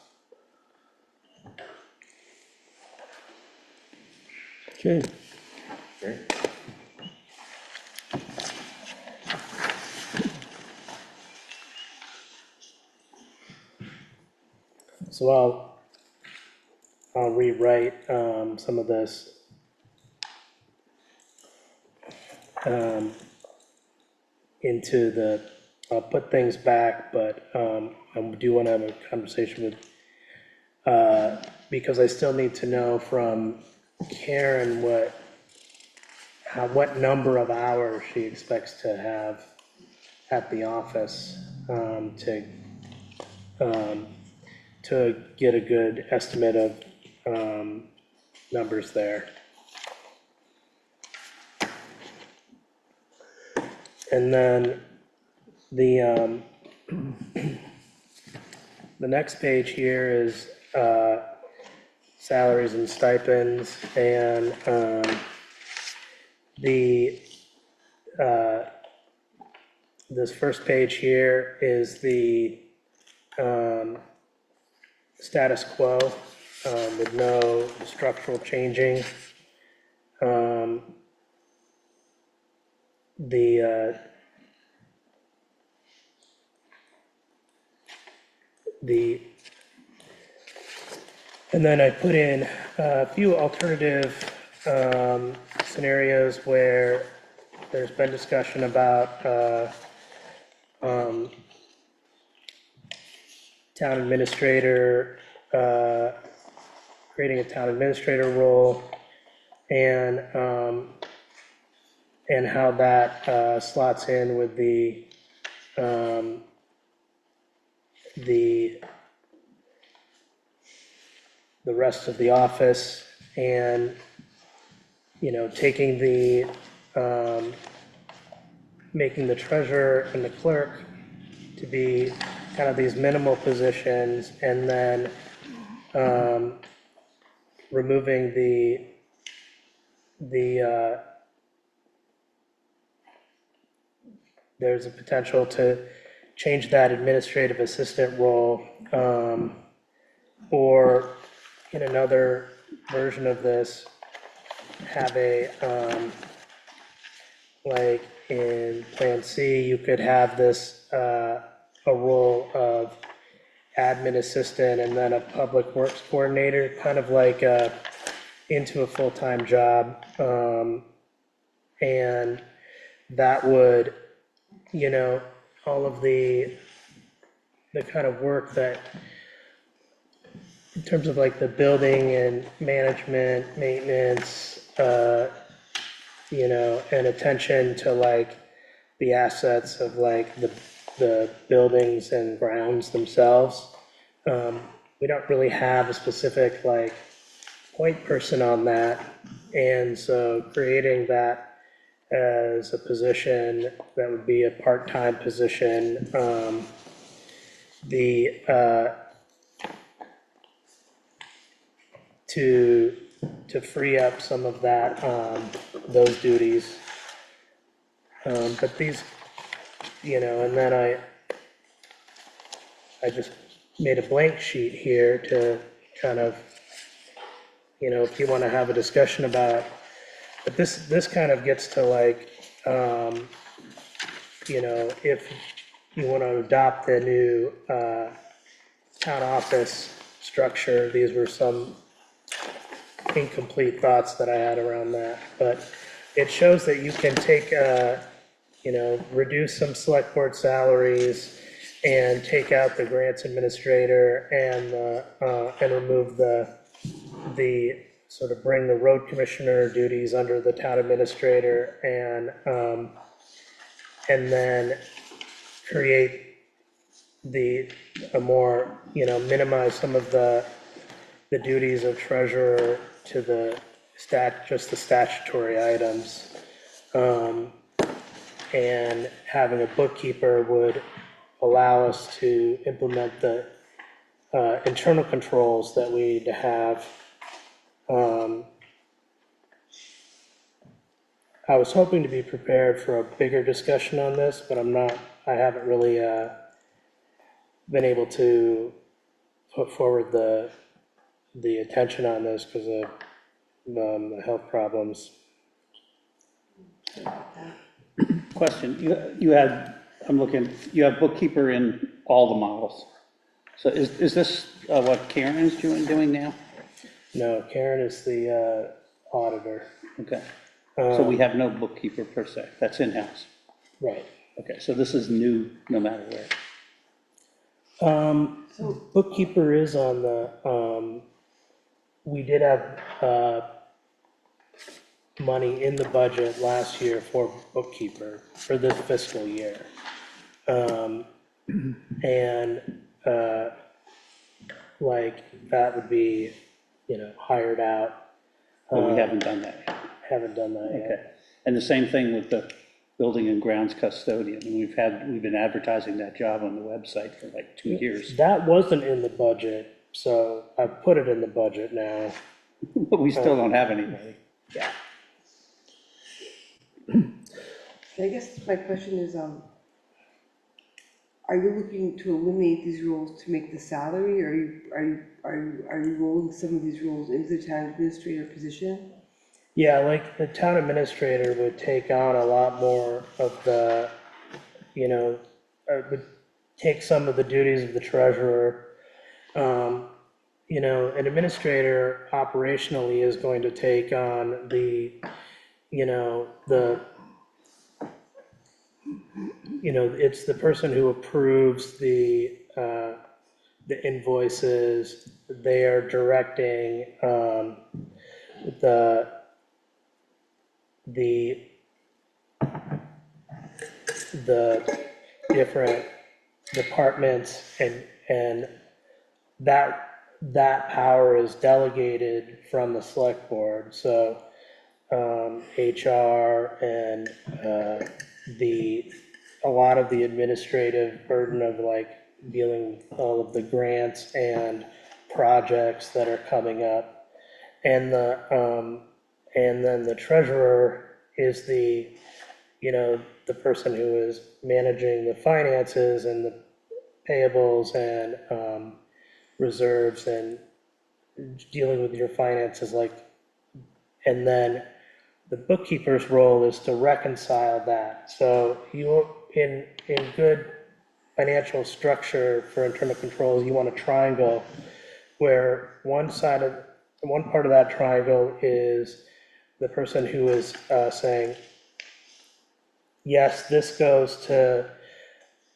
Okay. Great. So I'll rewrite some of this into I'll put things back, but I do want to have a conversation with, because I still need to know from Karen what number of hours she expects to have at the office to get a good estimate of numbers there. And then the next page here is salaries and stipends, and this first page here is the status quo with no structural changing. And then I put in a few alternative scenarios where there's been discussion about, town administrator, creating a town administrator role, and how that slots in with the rest of the office, and, you know, taking the, making the treasurer and the clerk to be kind of these minimal positions, and then removing there's a potential to change that administrative assistant role, or in another version of this, have a, like in Plan C, you could have this, a role of admin assistant and then a public works coordinator, kind of like into a full-time job. And that would, you know, all of the kind of work that, in terms of like the building and management, maintenance, you know, and attention to like the assets of like the buildings and grounds themselves. We don't really have a specific like point person on that. And so creating that as a position that would be a part-time position, to free up some of that, those duties. But these, you know, and then I just made a blank sheet here to kind of, you know, if you want to have a discussion about, but this kind of gets to like, you know, if you want to adopt the new town office structure, these were some incomplete thoughts that I had around that, but it shows that you can take, you know, reduce some select board salaries and take out the grants administrator and remove the sort of bring the road commissioner duties under the town administrator, and then create a more, you know, minimize some of the duties of treasurer to just the statutory items. And having a bookkeeper would allow us to implement the internal controls that we need to have. I was hoping to be prepared for a bigger discussion on this, but I haven't really been able to put forward the attention on this because of the health problems. Question, you had, I'm looking, you have bookkeeper in all the models. So is this what Karen's doing now? No, Karen is the auditor. Okay, so we have no bookkeeper per se, that's in-house. Right. Okay, so this is new, no matter where. Bookkeeper is on the, we did have money in the budget last year for bookkeeper for this fiscal year. And like that would be, you know, hired out. But we haven't done that yet. Haven't done that yet. Okay, and the same thing with the building and grounds custodian, and we've been advertising that job on the website for like 2 years. That wasn't in the budget, so I put it in the budget now. But we still don't have anybody. Yeah. I guess my question is, are you looking to eliminate these roles to make the salary, or are you rolling some of these roles into the town administrator position? Yeah, like the town administrator would take on a lot more of the, you know, would take some of the duties of the treasurer, an administrator operationally is going to take on it's the person who approves the invoices. They are directing the the the different departments, and that power is delegated from the select board. So HR and a lot of the administrative burden of like dealing with all of the grants and projects that are coming up, and then the treasurer is the person who is managing the finances and the payables and reserves and dealing with your finances, and then the bookkeeper's role is to reconcile that. So you, in good financial structure for internal controls, you want a triangle where one part of that triangle is the person who is saying, yes, this goes to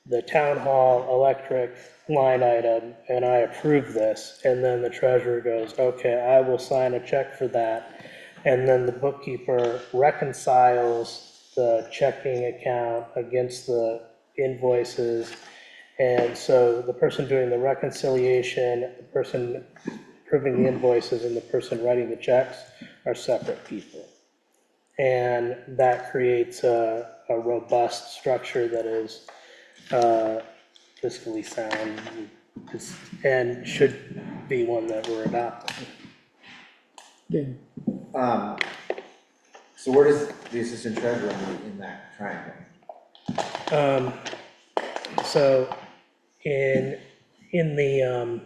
the town hall electric line item, and I approve this. And then the treasurer goes, okay, I will sign a check for that. And then the bookkeeper reconciles the checking account against the invoices. And so the person doing the reconciliation, the person approving the invoices, and the person writing the checks are separate people. And that creates a robust structure that is fiscally sound and should be one that we're adopting. Yeah. So where does the assistant treasurer meet in that triangle? So in the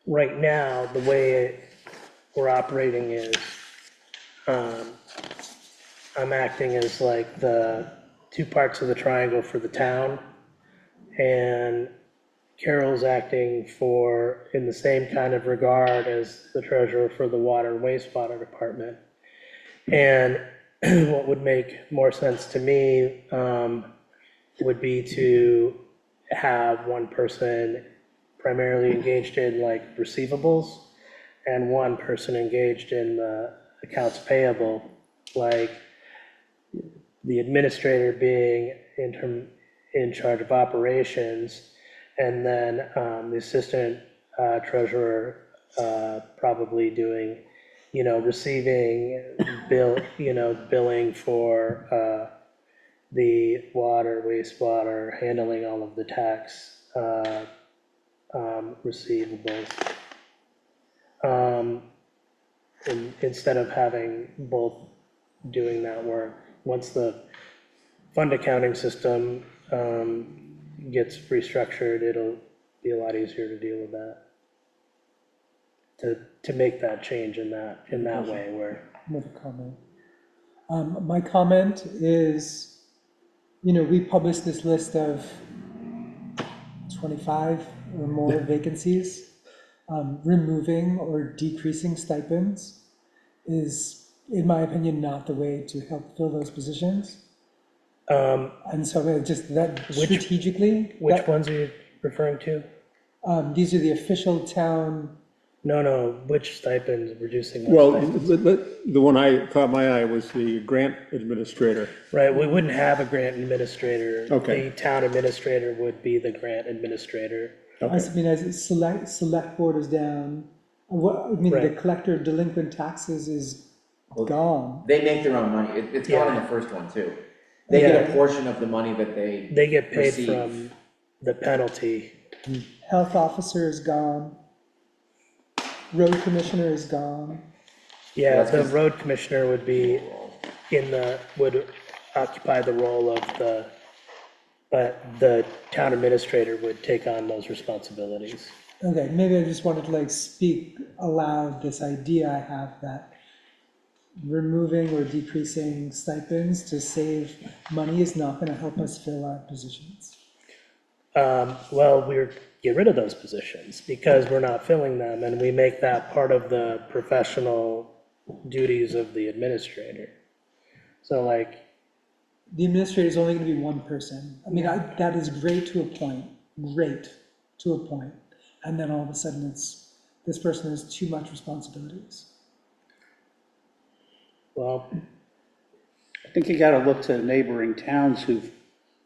right now, the way we're operating is I'm acting as like the two parts of the triangle for the town, and Carol's acting in the same kind of regard as the treasurer for the water and wastewater department. And what would make more sense to me would be to have one person primarily engaged in like receivables and one person engaged in the accounts payable, like the administrator being in charge of operations, and then the assistant treasurer probably doing, receiving billing for the water, wastewater, handling all of the tax receivables. Instead of having both doing that work. Once the fund accounting system gets restructured, it'll be a lot easier to deal with that. To make that change in that way where. Another comment. My comment is, we published this list of 25 or more vacancies. Removing or decreasing stipends is, in my opinion, not the way to help fill those positions. And so just that strategically. Which ones are you referring to? These are the official town. No, which stipends, reducing Well, stipends? the one I caught my eye was the grant administrator. Right, we wouldn't have a grant administrator. Okay. The town administrator would be the grant administrator. I mean, as select board is down. The Right. collector of delinquent taxes is gone. They make their own money. It's gone in the first one too. They get a portion of the money that they get paid receive. from the penalty. Health officer is gone. Road commissioner is gone. Yeah, That's the 'cause- road commissioner would be would occupy the role of but the town administrator would take on those responsibilities. Okay, maybe I just wanted to speak aloud this idea I have that removing or decreasing stipends to save money is not going to help us fill our positions. Well, we're get rid of those positions because we're not filling them, and we make that part of the professional duties of the administrator. So like, The administrator is only gonna be one person. I mean, that is great to a point, And then all of a sudden this person has too much responsibilities. well, I think you gotta look to neighboring towns who've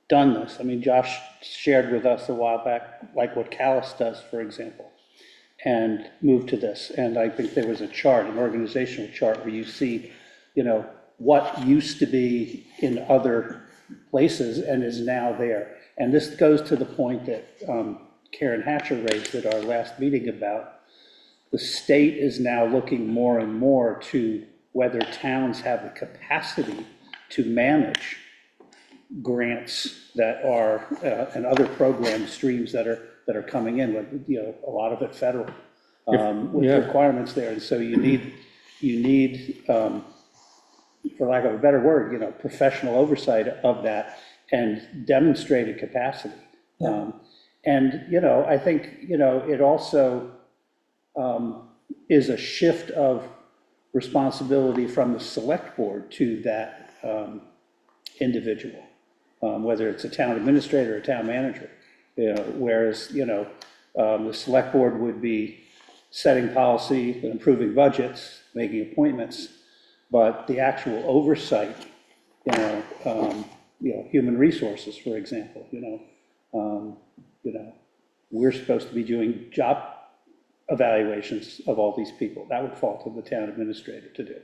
done this. I mean, Josh shared with us a while back, like what Callis does, for example, and moved to this. And I think there was a chart, an organizational chart, where you see, what used to be in other places and is now there. And this goes to the point that Karen Hatcher raised at our last meeting about the state is now looking more and more to whether towns have the capacity to manage grants that are, and other program streams that are coming in, with, a lot of it federal, with yeah. requirements there. And so you need, for lack of a better word, professional oversight of that and demonstrated capacity. I think, it also is a shift of responsibility from the select board to that individual, whether it's a town administrator or a town manager. Whereas, the select board would be setting policy, improving budgets, making appointments, but the actual oversight, human resources, for example, we're supposed to be doing job evaluations of all these people. That would fall to the town administrator to do,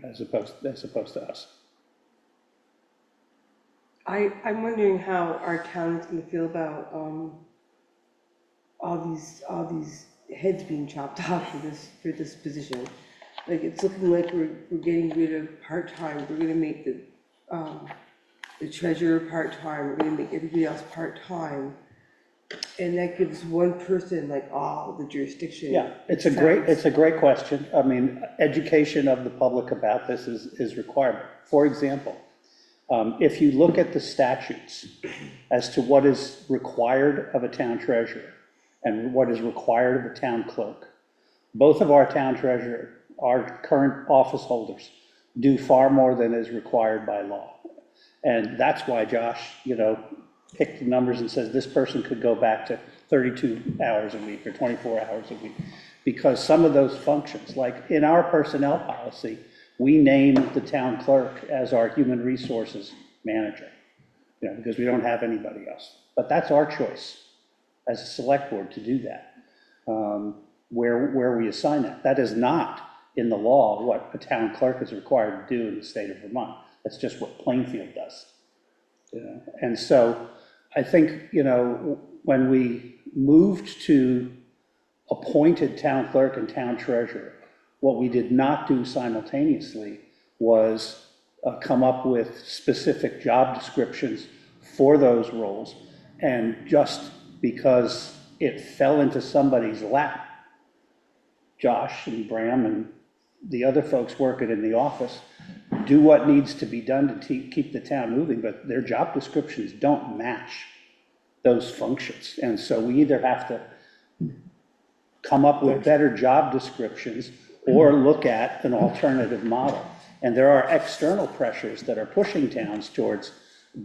as opposed to us. I'm wondering how our town is gonna feel about, all these heads being chopped off for this position. Like, it's looking like we're getting rid of part-time, we're gonna make the treasurer part-time, we're gonna make everybody else part-time. And that gives one person like all the jurisdiction. Yeah, it's a great question. I mean, education of the public about this is required. For example, if you look at the statutes as to what is required of a town treasurer and what is required of a town clerk, both of our town treasurer, our current office holders, do far more than is required by law. And that's why Josh, picked the numbers and says this person could go back to 32 hours a week or 24 hours a week. Because some of those functions, like in our personnel policy, we name the town clerk as our human resources manager, because we don't have anybody else. But that's our choice as a select board to do that, where we assign that. That is not in the law what a town clerk is required to do in the state of Vermont. That's just what Plainfield does. And so I think, when we moved to appointed town clerk and town treasurer, what we did not do simultaneously was come up with specific job descriptions for those roles. And just because it fell into somebody's lap, Josh and Bram and the other folks working in the office do what needs to be done to keep the town moving, but their job descriptions don't match those functions. And so we either have to come up with better job descriptions or look at an alternative model. And there are external pressures that are pushing towns towards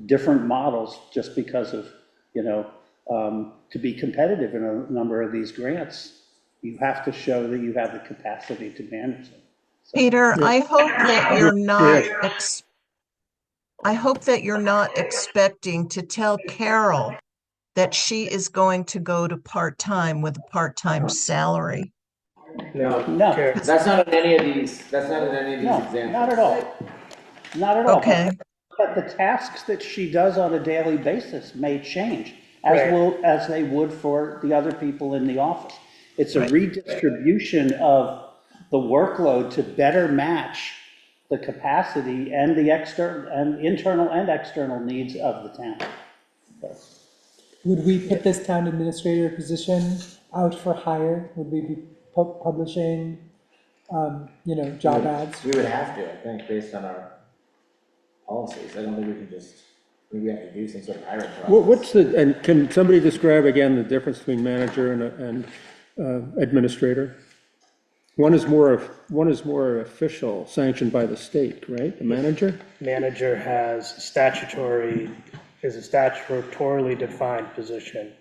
different models just because of, to be competitive in a number of these grants, you have to show that you have the capacity to manage them. So, Peter, I hope that you're not I hope that you're not expecting to tell Carol that she is going to go to part-time with a part-time salary. No, No, that's not in any of these, examples. not at all. Not at all. Okay. But the tasks that she does on a daily basis may change, Right. as they would for the other people in the office. It's a redistribution of the workload to better match the capacity and the internal and external needs of the town. Would we put this town administrator position out for hire? Would we be publishing, job ads? We would have to, I think, based on our policies. I don't think we can just maybe we have to do some sort of hiring process. What's the, and can somebody describe again the difference between manager and administrator? One is more official, sanctioned by the state, right? The manager? Manager is a statutorily defined position.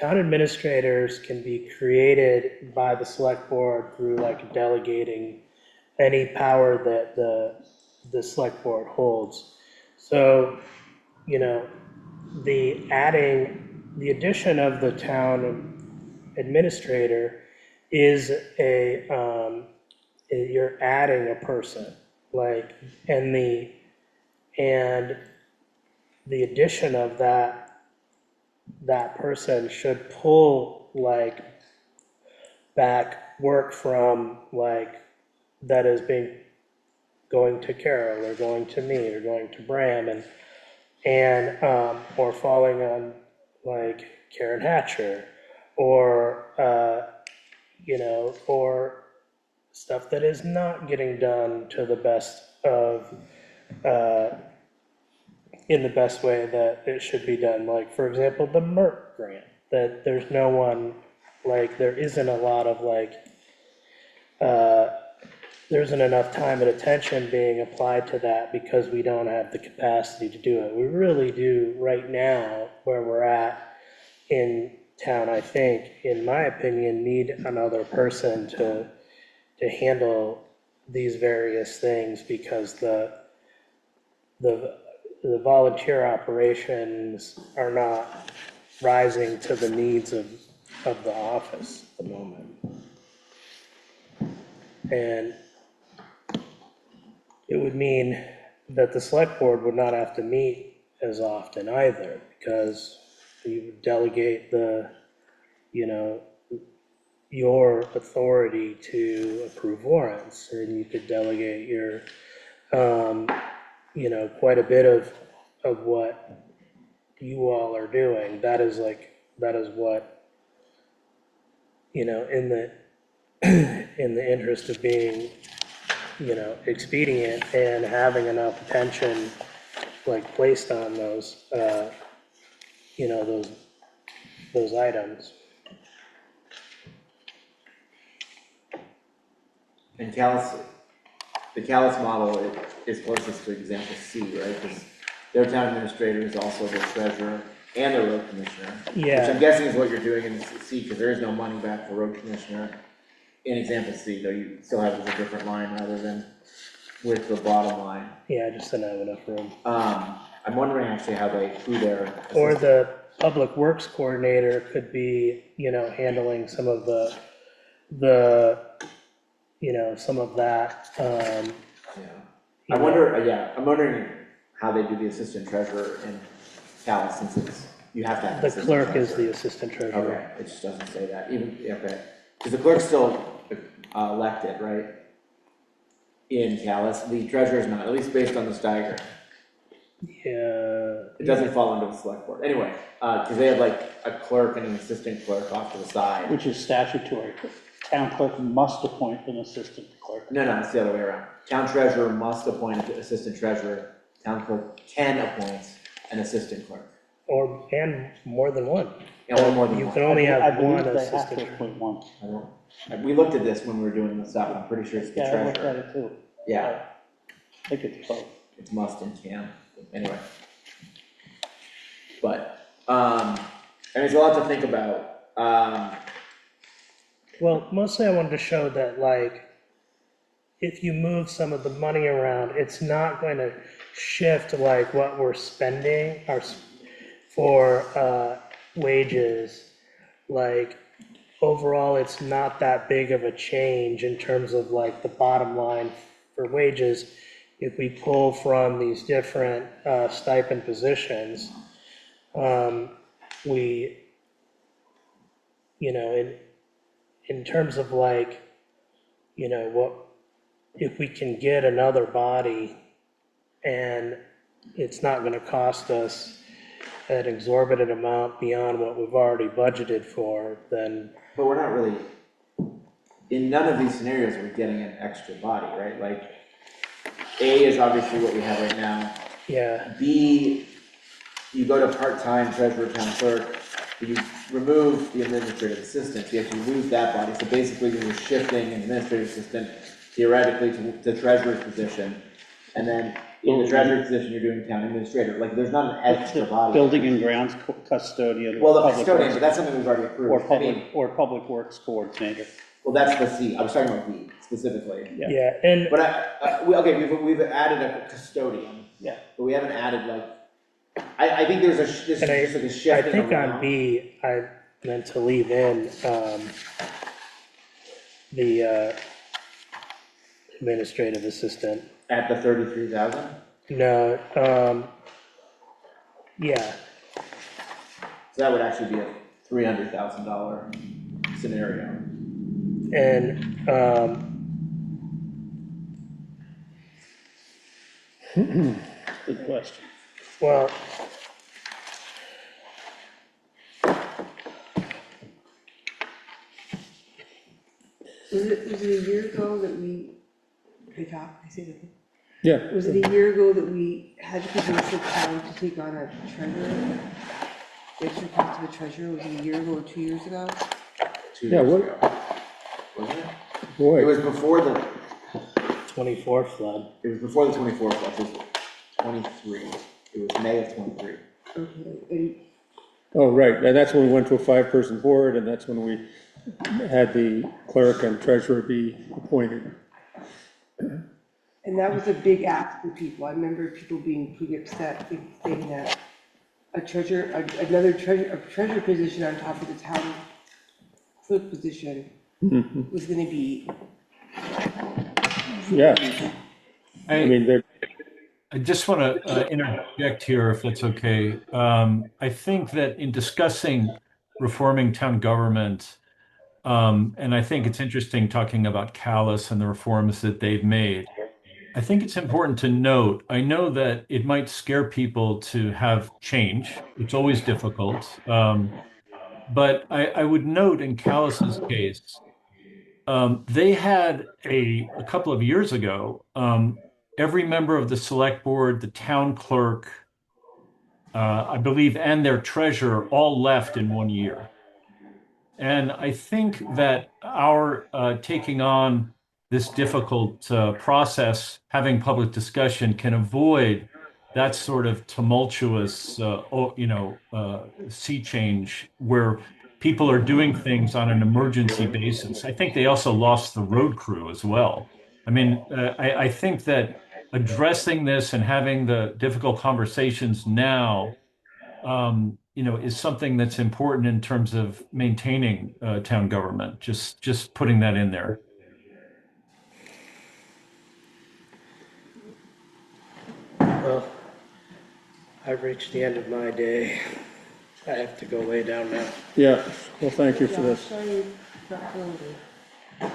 Town administrators can be created by the select board through like delegating any power that the select board holds. So, you know, the addition of the town administrator is you're adding a person, like, and the addition of that person should pull like back work from like that is going to Carol or going to me or going to Bram and or falling on like Karen Hatcher or you know, or stuff that is not getting done to the best of in the best way that it should be done. Like, for example, the MERT grant, that there's no one, like, there isn't a lot of, like, there isn't enough time and attention being applied to that because we don't have the capacity to do it. We really do right now, where we're at in town, I think, in my opinion, need another person to handle these various things because the volunteer operations are not rising to the needs of the office at the moment. And it would mean that the select board would not have to meet as often either, because you delegate you know, your authority to approve warrants, and you could delegate your, you know, quite a bit of what you all are doing. That is what, you know, in the interest of being, you know, expedient and having enough attention like placed on those, you know, those items. And the Callis model is closest to example C, right? Because their town administrator is also the treasurer and the road commissioner. Yeah. Which I'm guessing is what you're doing in C, because there is no money back for road commissioner in example C, though you still have it as a different line rather than with the bottom line. Yeah, I just didn't have enough room. I'm wondering actually who their Or assistant- the public works coordinator could be, you know, handling some of the, you know, some of that, Yeah. I'm wondering how they do the assistant treasurer in Callis, since you have to have. the assistant clerk is treasurer. the assistant treasurer. Okay, it just doesn't say that, okay, because the clerk's still elected, right? In Callis, the treasurer's not, at least based on this diagram. Yeah. It doesn't fall under the select board, anyway, because they have like a clerk and an assistant clerk off to the side. Which is statutory. Town clerk must appoint an assistant clerk. No, it's the other way around. Town treasurer must appoint an assistant treasurer, town clerk can appoint an assistant clerk. And more than one. And one more than You one. can only I have believe one they have assistant. to appoint one. I don't, we looked at this when we were doing this stuff, I'm pretty sure it's the Yeah, I looked at treasurer. it too. Yeah, I think it's both. it's must and can, anyway. But, and there's a lot to think about. Well, mostly I wanted to show that, like, if you move some of the money around, it's not going to shift, like, what we're spending for wages. Like, overall, it's not that big of a change in terms of, like, the bottom line for wages. If we pull from these different stipend positions, we, you know, in terms of like, you know, what, if we can get another body and it's not gonna cost us an exorbitant amount beyond what we've already budgeted for, then, But we're not really, in none of these scenarios are we getting an extra body, right? Like, A is obviously what we have right now. yeah, B, you go to part-time treasurer, town clerk, but you remove the administrative assistant, so you actually lose that body. So basically, you're shifting an administrative assistant theoretically to the treasurer's position, and then in the treasurer's position, you're doing town administrator. Like, there's not an extra body. Building and grounds custodian. Well, the public custodian, works- but that's something we've already approved. Or I mean, public works coordinator. well, that's the C. I was talking about B specifically. Yeah. Yeah, and But we've added a custodian, Yeah. but we haven't added like, I think there's just like a I shifting think on around. B, I meant to leave in, the, administrative assistant. At the 33,000? No, yeah, So that would actually be a $300,000 scenario. and, Good question. well, Was it a year ago that we, can I talk, I say that? Yeah, Was it a year ago that we had to convince the town to take on a treasurer? The extra cost of a treasurer, was it a year ago or 2 years ago? 2 Yeah, years what- ago. Wasn't it? It boy, was before the, 24 flood. it was before the 24 flood, it was 23. It was May of 23. Okay, and oh, right, and that's when we went to a 5-person board, and that's when we had the clerk and treasurer be appointed. And that was a big ask for people. I remember people being pretty upset, thinking that a treasurer, another treasurer position on top of the town clerk position was gonna be, Yeah, I mean, they're, I just want to interject here, if that's okay. I think that in discussing reforming town government, and I think it's interesting talking about Callis and the reforms that they've made. I think it's important to note, I know that it might scare people to have change. It's always difficult. But I would note in Callis's case, they had a couple of years ago, every member of the select board, the town clerk, I believe, and their treasurer all left in 1 year. And I think that our taking on this difficult process, having public discussion, can avoid that sort of tumultuous, sea change where people are doing things on an emergency basis. I think they also lost the road crew as well. I mean, I think that addressing this and having the difficult conversations now is something that's important in terms of maintaining town government. Just putting that in there. Well, I've reached the end of my day. I have to go lay down now. yeah, well, thank you for yeah, this. sorry, not feeling good.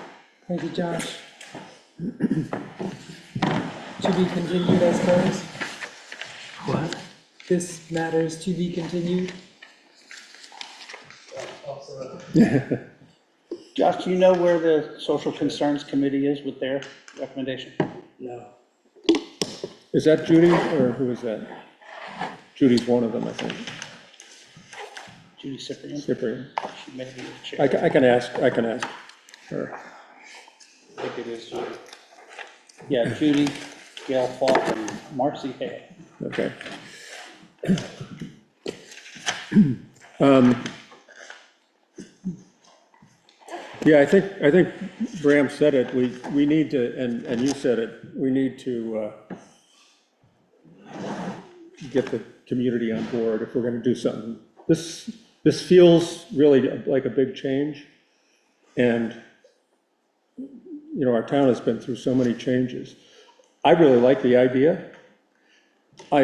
Thank you, Josh. To be continued, I suppose. What? This matters to be continued. Josh, do you know where the Social Concerns Committee is with their recommendation? No. Is that Judy, or who is that? Judy's one of them, I think. Judy Cyprian? Cyprian. She may be the I chair. I can ask her. I think it is Judy. Yeah, Judy, Gail Falk, and Marcy Hale. Okay. Yeah, I think Bram said it, we need to, and you said it, we need to get the community on board if we're gonna do something. This feels really like a big change, and, our town has been through so many changes. I really like the idea. I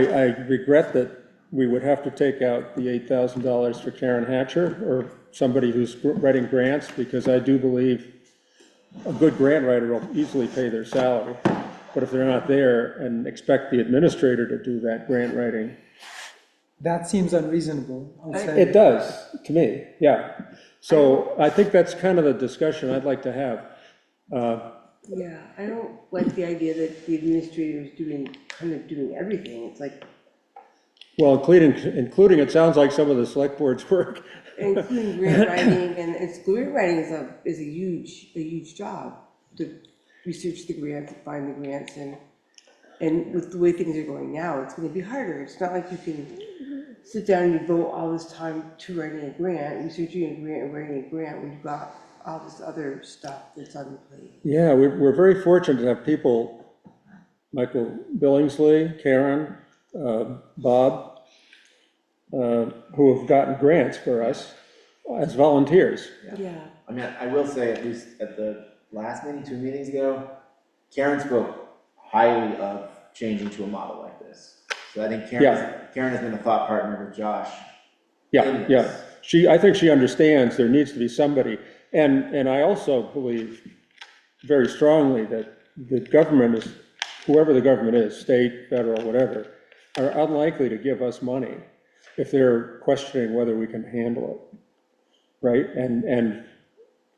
regret that we would have to take out the $8,000 for Karen Hatcher or somebody who's writing grants, because I do believe a good grant writer will easily pay their salary. But if they're not there and expect the administrator to do that grant writing, That seems unreasonable, I'd say. it does, to me, yeah. So I think that's kind of the discussion I'd like to have. Yeah, I don't like the idea that the administrator is doing everything. It's like, Well, including, it sounds like some of the select board's work. Including grant writing, and grant writing is a huge job, to research the grants, and find the grants, and with the way things are going now, it's gonna be harder. It's not like you can sit down and you devote all this time to writing a grant, researching a grant and writing a grant, when you've got all this other stuff that's on your plate. Yeah, we're very fortunate to have people, Michael Billingsley, Karen, Bob, who have gotten grants for us as volunteers. Yeah. I mean, I will say, at least at the last meeting, 2 meetings ago, Karen spoke highly of changing to a model like this. So I think Karen has been a thought partner with Josh. Yeah, yeah. I think she understands there needs to be somebody. And I also believe very strongly that the government is, whoever the government is, state, federal, whatever, are unlikely to give us money if they're questioning whether we can handle it, right? And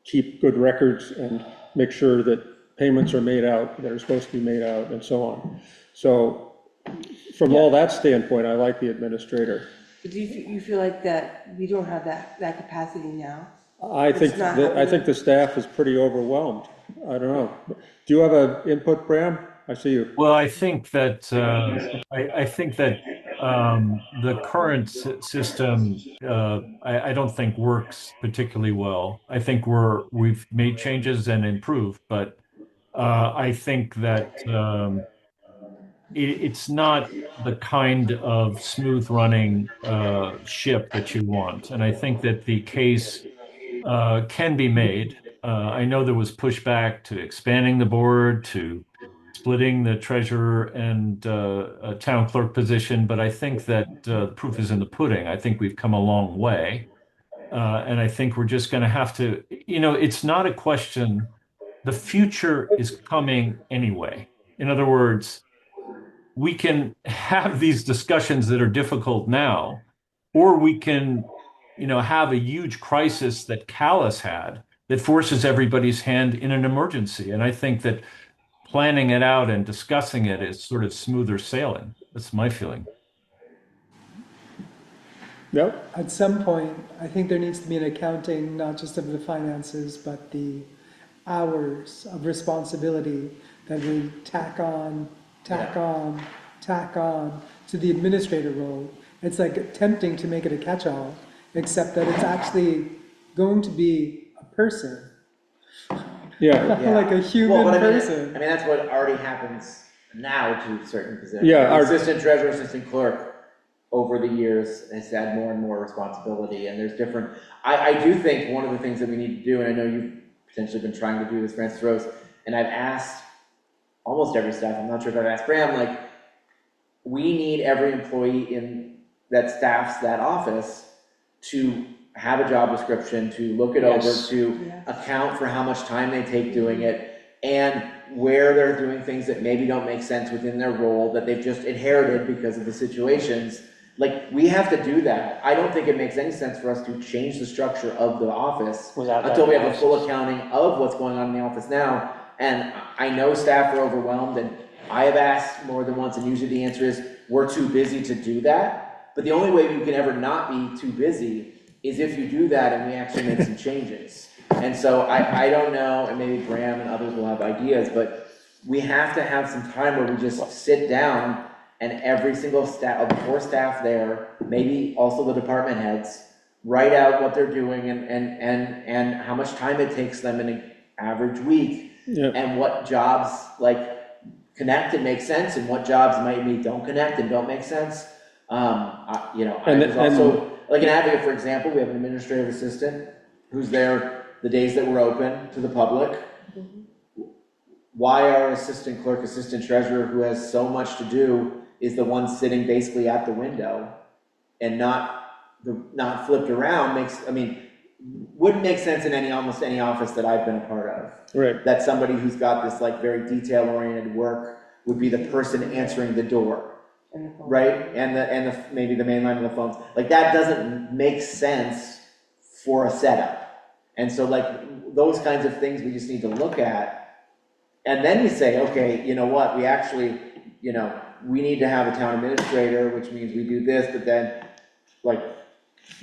keep good records and make sure that payments are made out that are supposed to be made out and so on. So from all that standpoint, I like the administrator. But do you feel like that we don't have that capacity now? I think the staff is pretty overwhelmed. I don't know. Do you have an input, Bram? I see you. Well, I think that the current system I don't think works particularly well. I think we've made changes and improved, but I think that it's not the kind of smooth running ship that you want. And I think that the case can be made. I know there was pushback to expanding the board, to splitting the treasurer and a town clerk position, but I think that the proof is in the pudding. I think we've come a long way. And I think we're just going to have to, it's not a question, the future is coming anyway. In other words, we can have these discussions that are difficult now, or we can, have a huge crisis that Callis had that forces everybody's hand in an emergency. And I think that planning it out and discussing it is sort of smoother sailing. That's my feeling. Yep. At some point, I think there needs to be an accounting, not just of the finances, but the hours of responsibility that we tack on to the administrator role. It's like tempting to make it a catch-all, except that it's actually going to be a person. Yeah. Like a human person. I mean, that's what already happens now to certain positions. Yeah, Our assistant treasurer, assistant clerk, over the years has had more and more responsibility, and there's different, I do think one of the things that we need to do, and I know you've potentially been trying to do this, Francis Rose, and I've asked almost every staff, I'm not sure if I've asked Bram, like, we need every employee that staffs that office to have a job description, to look it over, to account for how much time they take doing it, and where they're doing things that maybe don't make sense within their role that they've just inherited because of the situations. Like, we have to do that. I don't think it makes any sense for us to change the structure of the office until we have a full accounting of what's going on in the office now. And I know staff are overwhelmed, and I have asked more than once, and usually the answer is, we're too busy to do that. But the only way you can ever not be too busy is if you do that and we actually make some changes. And so I don't know, and maybe Graham and others will have ideas, but we have to have some time where we just sit down and every single staff, of the 4 staff there, maybe also the department heads, write out what they're doing and how much time it takes them in an average week, and what jobs like connect and make sense, and what jobs maybe don't connect and don't make sense. I was also, like an advocate, for example, we have an administrative assistant who's there the days that we're open to the public. Why our assistant clerk, assistant treasurer, who has so much to do, is the one sitting basically at the window and not flipped around wouldn't make sense in almost any office that I've been a part of. Right. That somebody who's got this like very detail-oriented work would be the person answering the door, right? And maybe the main line of the phones. Like, that doesn't make sense for a setup. And so like those kinds of things we just need to look at. And then we say, okay, you know what, we actually, we need to have a town administrator, which means we do this, but then, like,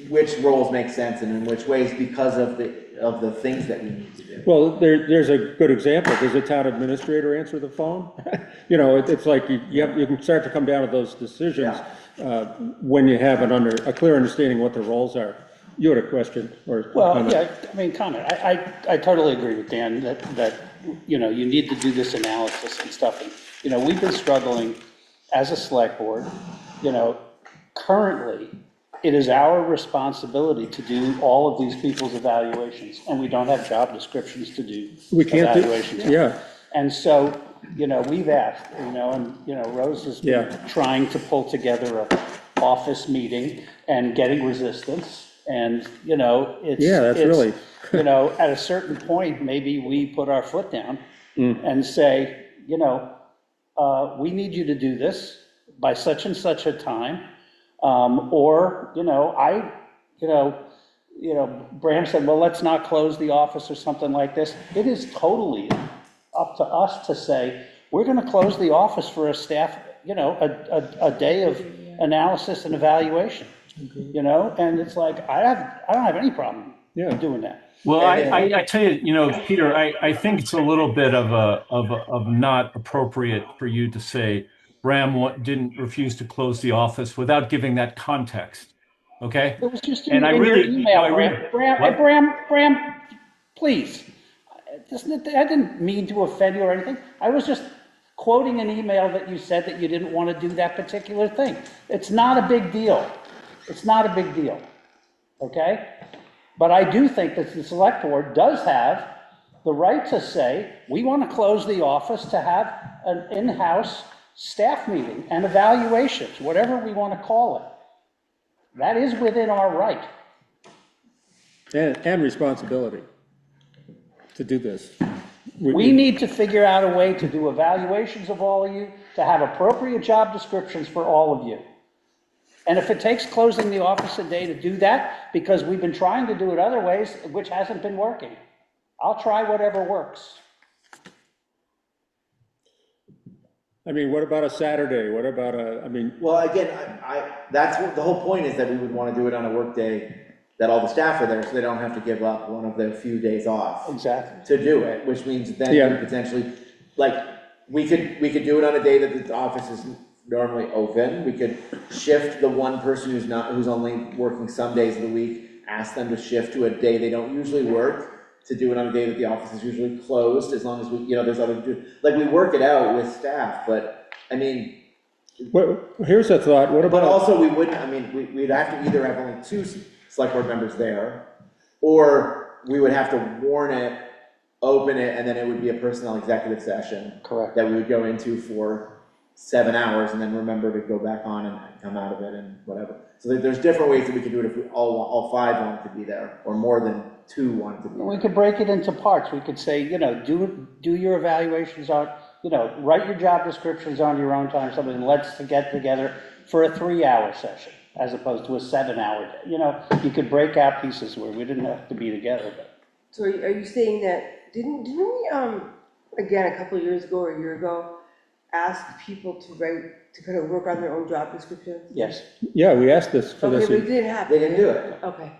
which roles make sense and in which ways because of the things that we need to do. Well, there's a good example. Does the town administrator answer the phone? You know, it's like you can start to come down to those decisions when you have a clear understanding what the roles are. You had a question or Well, comment? yeah, I mean, comment. I totally agree with Dan that, you know, you need to do this analysis and stuff. And, you know, we've been struggling as a select board, you know, currently, it is our responsibility to do all of these people's evaluations, and we don't have job descriptions to do We can't do, evaluations. yeah, And so, you know, we've asked, you know, and, you know, Rose has been Yeah. trying to pull together a office meeting and getting resistance. And, you know, Yeah, that's really- you know, at a certain point, maybe we put our foot down Mm. and say, you know, we need you to do this by such and such a time. Or, you know, Bram said, well, let's not close the office or something like this. It is totally up to us to say, we're gonna close the office for a staff, you know, a day of analysis and evaluation. You know, and it's like, I don't have any problem Yeah. doing that. Well, I tell you, you know, Peter, I think it's a little bit of not appropriate for you to say Bram didn't refuse to close the office without giving that context. Okay? It was just And I in your really, email, I really, what? Bram, please. I didn't mean to offend you or anything. I was just quoting an email that you said that you didn't want to do that particular thing. It's not a big deal. It's not a big deal, okay? But I do think that the select board does have the right to say, we want to close the office to have an in-house staff meeting and evaluations, whatever we want to call it. That is within our right. and responsibility to do this. We need to figure out a way to do evaluations of all of you, to have appropriate job descriptions for all of you. And if it takes closing the office a day to do that, because we've been trying to do it other ways, which hasn't been working, I'll try whatever works. I mean, what about a Saturday? What about I mean, Well, again, that's what, the whole point is that we would want to do it on a work day that all the staff are there, so they don't have to give up one of their few days off Exactly. to do it, which means then Yeah. you potentially, like, we could do it on a day that the office is normally open. We could shift the one person who's only working some days of the week, ask them to shift to a day they don't usually work, to do it on a day that the office is usually closed, as long as we, you know, there's other, like, we work it out with staff, but, I mean, here's a thought, what but about, also we wouldn't, I mean, we'd have to either have only two select board members there, or we would have to warn it, open it, and then it would be a personnel executive session. Correct. That we would go into for 7 hours and then remember to go back on and come out of it and whatever. So there's different ways that we could do it if we all 5 wanted to be there, or more than 2 wanted to be there. We could break it into parts. We could say, you know, do your evaluations on, you know, write your job descriptions on your own time, something, and let's get together for a 3-hour session, as opposed to a 7-hour day. You know, you could break out pieces where we didn't have to be together, but. So are you saying that, didn't we, again, a couple of years ago or a year ago, ask people to kind of work on their own job descriptions? Yes. yeah, we asked this for Okay, this, but it didn't happen. They didn't do it. Okay.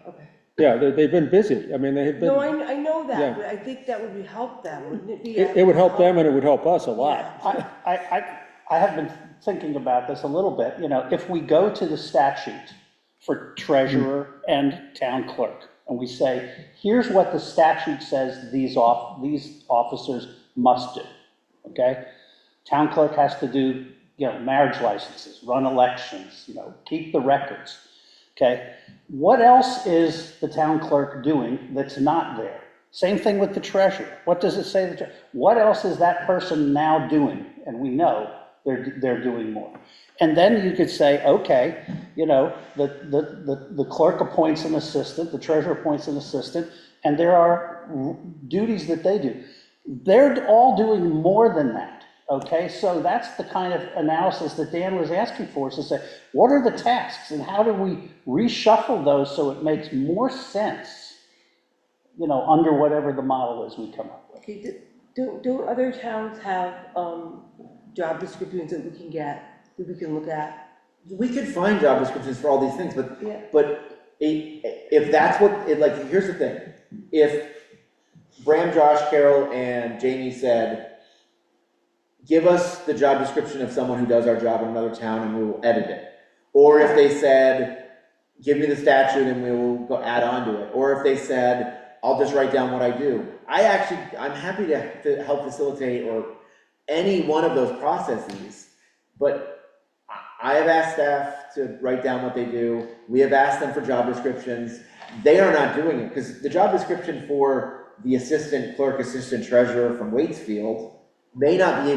yeah, they've been busy, I mean, they've No, been, I know Yeah. that, but I think that would help them, wouldn't it be? it would help them and it would help us a lot. I have been thinking about this a little bit, you know, if we go to the statute for treasurer and town clerk, and we say, here's what the statute says these officers must do, okay? Town clerk has to do, you know, marriage licenses, run elections, you know, keep the records, okay? What else is the town clerk doing that's not there? Same thing with the treasurer. What does it say? What else is that person now doing? And we know they're doing more. And then you could say, okay, you know, the clerk appoints an assistant, the treasurer appoints an assistant, and there are duties that they do. They're all doing more than that, okay? So that's the kind of analysis that Dan was asking for, is to say, what are the tasks and how do we reshuffle those so it makes more sense, you know, under whatever the model is we come up with. Okay, don't other towns have, job descriptions that we can get? that we can look at? We could find job descriptions for all these things, Yeah. but if that's what, like, here's the thing. If Bram, Josh, Carol, and Jamie said, give us the job description of someone who does our job in another town and we will edit it. Or if they said, give me the statute and we will go add on to it. Or if they said, I'll just write down what I do. I'm happy to help facilitate or any one of those processes, but I have asked staff to write down what they do. We have asked them for job descriptions. They are not doing it because the job description for the assistant clerk, assistant treasurer from Waitsfield may not be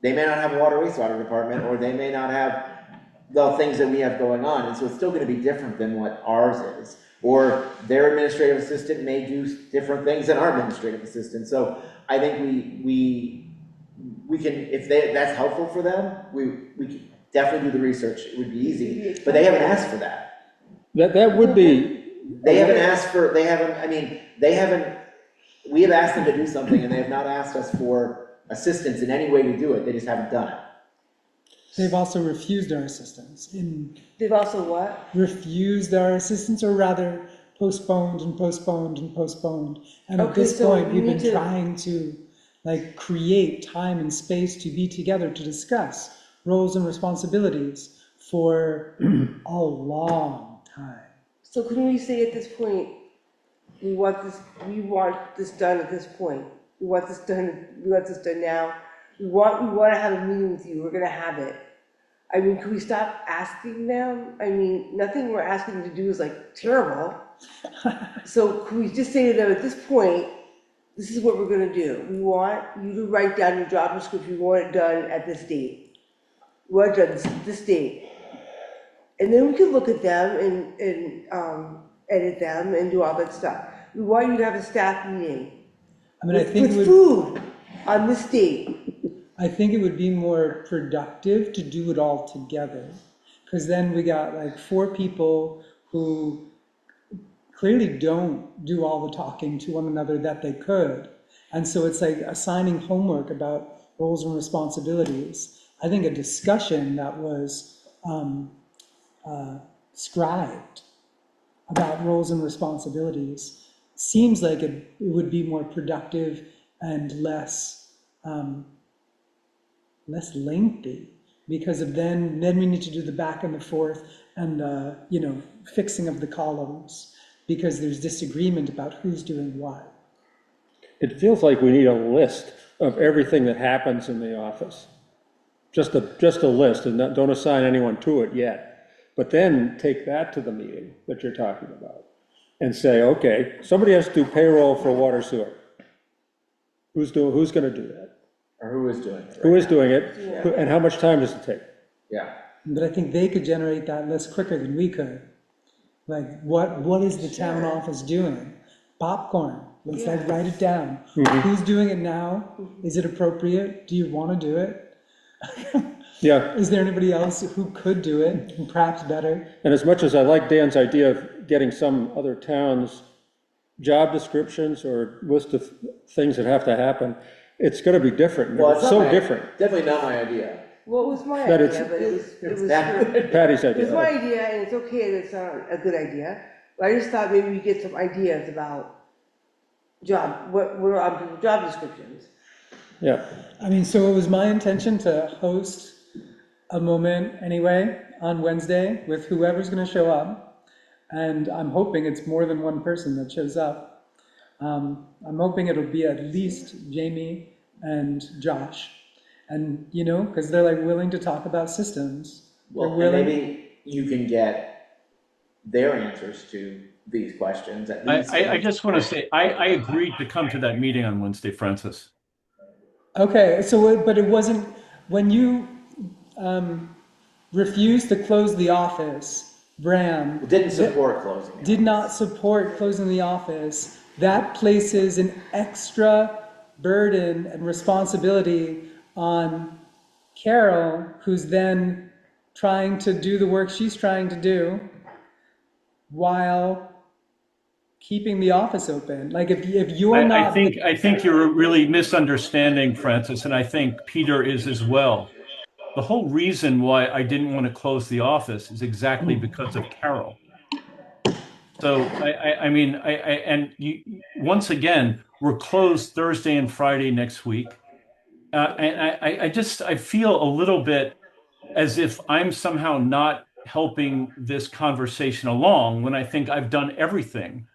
they may not have a water wastewater department, or they may not have the things that we have going on. And so it's still going to be different than what ours is. Or their administrative assistant may do different things than our administrative assistant. So I think we can, if that's helpful for them, we can definitely do the research. It would be easy, but they haven't asked for that. That would be, We have asked them to do something and they have not asked us for assistance in any way to do it. They just haven't done it. They've also refused our assistance, They've also what? refused our assistance, or rather postponed and postponed and postponed. And at Okay, this so point, we we've need been to- trying to like create time and space to be together to discuss roles and responsibilities for a long time. So can we say at this point, we want this done at this point? We want this done now? We want to have a meeting with you, we're gonna have it. I mean, can we stop asking them? I mean, nothing we're asking them to do is like terrible. So can we just say to them at this point, this is what we're gonna do. We want you to write down your job description, we want it done at this date. We want it done this date. And then we can look at them and edit them and do all that stuff. We want you to have a staff meeting I mean, with food on this date. I think it would be more productive to do it all together. Because then we got like 4 people who clearly don't do all the talking to one another that they could. And so it's like assigning homework about roles and responsibilities. I think a discussion that was scribed about roles and responsibilities seems like it would be more productive and less lengthy, because of then we need to do the back and the forth and fixing of the columns, because there's disagreement about who's doing what. it feels like we need a list of everything that happens in the office. Just a list, and don't assign anyone to it yet. But then take that to the meeting that you're talking about and say, okay, somebody has to do payroll for water sewer. Who's gonna do that? Or who is doing it? Who is doing it? And how much time does it take? Yeah. But I think they could generate that list quicker than we could. Like, what is the town office doing? Popcorn, let's like write it down. Who's doing it now? Is it appropriate? Do you want to do it? Yeah, Is there anybody else who could do it, and perhaps better? and as much as I like Dan's idea of getting some other towns' job descriptions or list of things that have to happen, it's gonna be different. Well, It's so different. Definitely not my idea. Well, it was my That idea, but it was That- Patty's it was my idea. idea, and it's okay that it's not a good idea. But I just thought maybe we get some ideas about what were on people's job descriptions. Yeah, I mean, so it was my intention to host a moment anyway on Wednesday with whoever's going to show up. And I'm hoping it's more than one person that shows up. I'm hoping it'll be at least Jamie and Josh. And, because they're like willing to talk about systems. Well, They're and willing. maybe you can get their answers to these questions at I, least. I just want to say, I agreed to come to that meeting on Wednesday, Francis. Okay, but it wasn't, when you refused to close the office, Bram Didn't support closing it. did not support closing the office. That places an extra burden and responsibility on Carol, who's then trying to do the work she's trying to do while keeping the office open. Like if you're I not. think you're really misunderstanding, Francis, and I think Peter is as well. the whole reason why I didn't want to close the office is exactly because of Carol. So I mean, and you, once again, we're closed Thursday and Friday next week. And I feel a little bit as if I'm somehow not helping this conversation along when I think I've done everything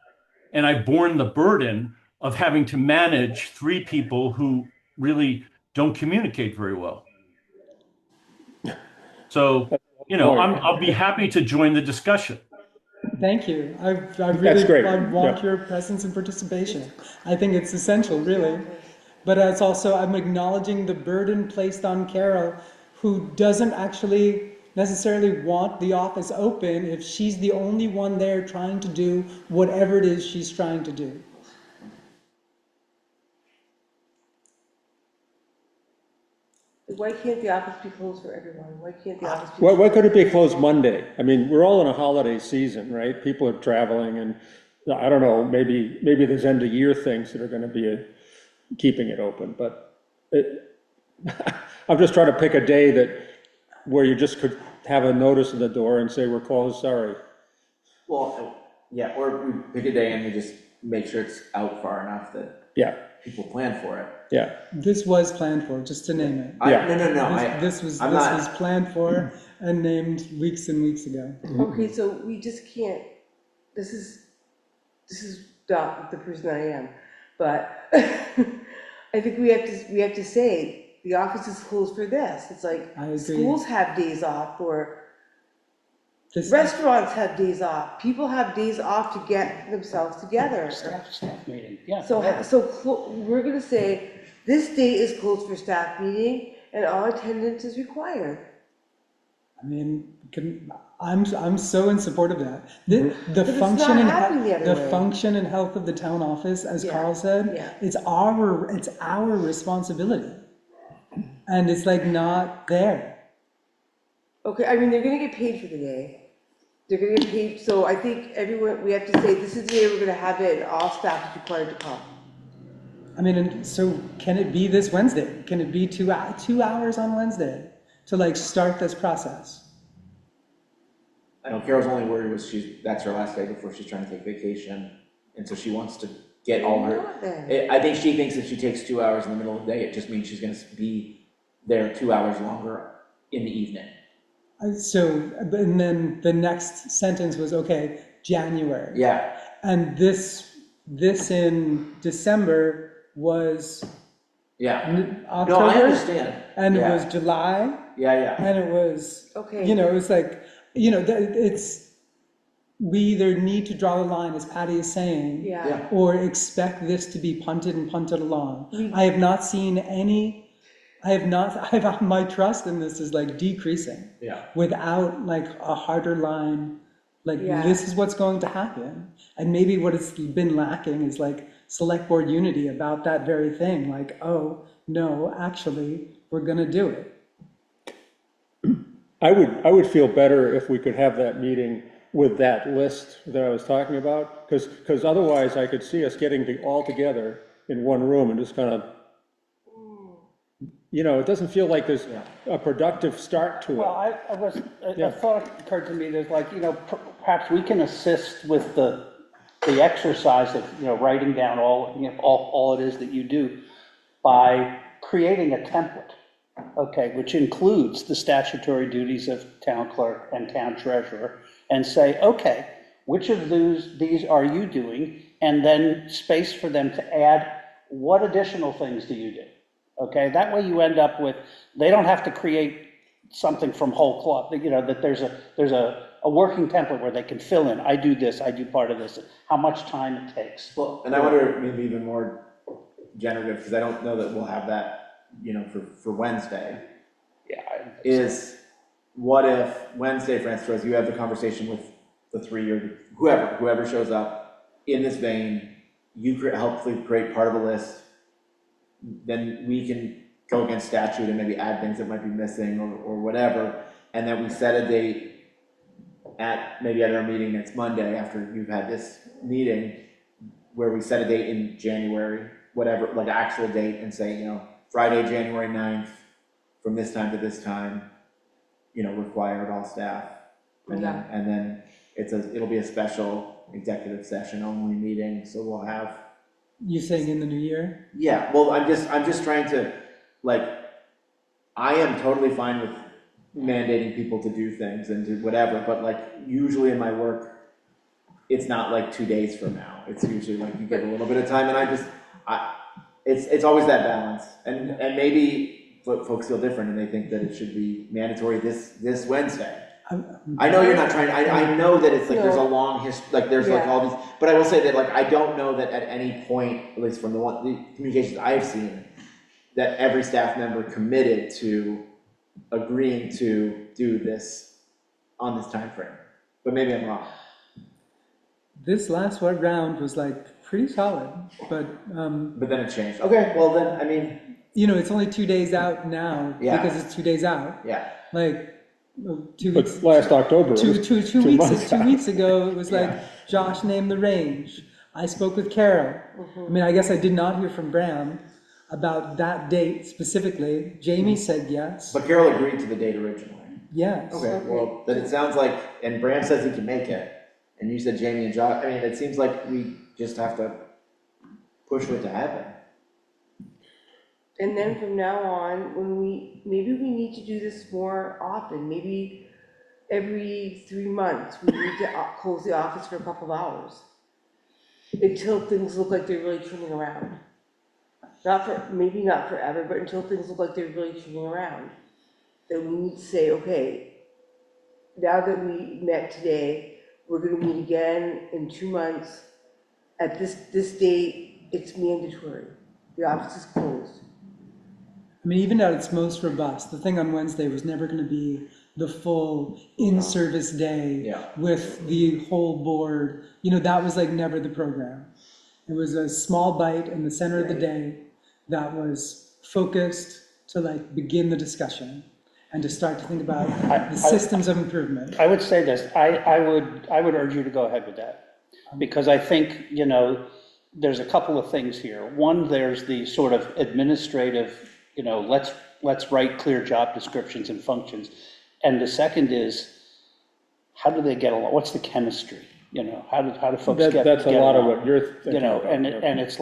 and I've borne the burden of having to manage three people who really don't communicate very well. So, Point. I'll be happy to join the discussion. Thank you. I That's really, great. I want Yeah. your presence and participation. I think it's essential, really. But it's also, I'm acknowledging the burden placed on Carol, who doesn't actually necessarily want the office open if she's the only one there trying to do whatever it is she's trying to do. Why can't the office be closed for everyone? Why can't the office be? Why could it be closed Monday? I mean, we're all in a holiday season, right? People are traveling and, I don't know, maybe there's end of year things that are gonna be keeping it open, but I'm just trying to pick a day where you just could have a notice in the door and say, we're closed, sorry. Well, yeah, or we pick a day and we just make sure it's out far enough that Yeah, people plan for it. yeah. This was planned for, just to name it. Yeah. No, This was I'm not- planned for and named weeks and weeks ago. Okay, so we just can't, this is not the person I am, but I think we have to say, the office is closed for this. It's like, I agree. schools have days off, or This, restaurants have days off, people have days off to get themselves together. Staff meeting, yeah. So we're gonna say, this date is closed for staff meeting, and all attendance is required. I mean, I'm so in support of that. The But it's function not and happening the other way. function and health of the town office, as Yeah, Carl said, yeah. it's our responsibility. And it's like not there. Okay, I mean, they're gonna get paid for the day. They're gonna get paid, so I think everyone, we have to say, this is the day we're gonna have it, and all staff is required to come. I mean, and so can it be this Wednesday? Can it be 2 hours on Wednesday to like start this process? I know Carol's only worry was that's her last day before she's trying to take vacation, and so she wants to get all her. Not then. I think she thinks if she takes 2 hours in the middle of the day, it just means she's gonna be there 2 hours longer in the evening. And then the next sentence was, okay, January. Yeah, And this in December was yeah. No, I October, understand. and it Yeah. was July, Yeah. and it was, Okay. it was like, we either need to draw the line, as Patty is saying, Yeah, or expect this to be punted along. I have not seen my trust in this is like decreasing Yeah. without like a harder line, like Yeah. this is what's going to happen. And maybe what it's been lacking is like select board unity about that very thing, like, oh, no, actually, we're gonna do it. I would feel better if we could have that meeting with that list that I was talking about, because otherwise I could see us getting all together in one room and just kind of, it doesn't feel like there's a productive start to Well, it. a thought occurred to me, there's like, perhaps we can assist with the exercise of, writing down all it is that you do by creating a template, okay, which includes the statutory duties of town clerk and town treasurer, and say, okay, which of these are you doing? And then space for them to add, what additional things do you do? Okay, that way you end up with, they don't have to create something from whole cloth, that there's a working template where they can fill in, I do this, I do part of this, how much time it takes. Well, and I wonder maybe even more generative, because I don't know that we'll have that, for Wednesday. Yeah. Is what if Wednesday, for instance, you have the conversation with the three or whoever shows up in this vein, you hopefully create part of a list, then we can go against statute and maybe add things that might be missing or whatever, and then we set a date maybe at our meeting next Monday after you've had this meeting, where we set a date in January, whatever, like an actual date, and say, Friday, January 9th, from this time to this time, required all staff. And then it'll be a special executive session only meeting, so we'll have. You saying in the new year? Yeah, well, I'm just trying to, I am totally fine with mandating people to do things and do whatever, but usually in my work, it's not 2 days from now. It's usually you get a little bit of time, and it's always that balance. And maybe folks feel different and they think that it should be mandatory this Wednesday. I know you're not trying, I know that it's there's a long history, there's all these, but I will say that I don't know that at any point, at least from the communications I've seen, that every staff member committed to agreeing to do this on this time frame. But maybe I'm wrong. This last one round was pretty solid, but. But then it changed. Okay, well then, I mean. It's only 2 days out now because it's 2 days out. Yeah. 2 weeks. But last October. Two weeks ago, it was Yeah. Josh named the range. I spoke with Carol. I mean, I guess I did not hear from Bram about that date specifically. Jamie said yes. But Carol agreed to the date originally. Yes. Okay, well, then it sounds and Bram says he can make it, and you said Jamie and Josh, I mean, it seems like we just have to push for it to happen. And then from now on, maybe we need to do this more often, maybe every 3 months, we need to close the office for a couple of hours until things look like they're really turning around. Maybe not forever, but until things look like they're really turning around. Then we need to say, okay, now that we met today, we're gonna meet again in 2 months. At this date, it's mandatory. The office is closed. I mean, even at its most robust, the thing on Wednesday was never going to be the full in-service day with the whole board. That was never the program. It was a small bite in the center of the day that was focused to begin the discussion and to start to think about the systems of improvement. I would say this, I would urge you to go ahead with that, because I think, there's a couple of things here. One, there's the sort of administrative, let's write clear job descriptions and functions. And the second is, how do they get along? What's the chemistry? How do folks get along? That's a lot of what you're thinking about. And it's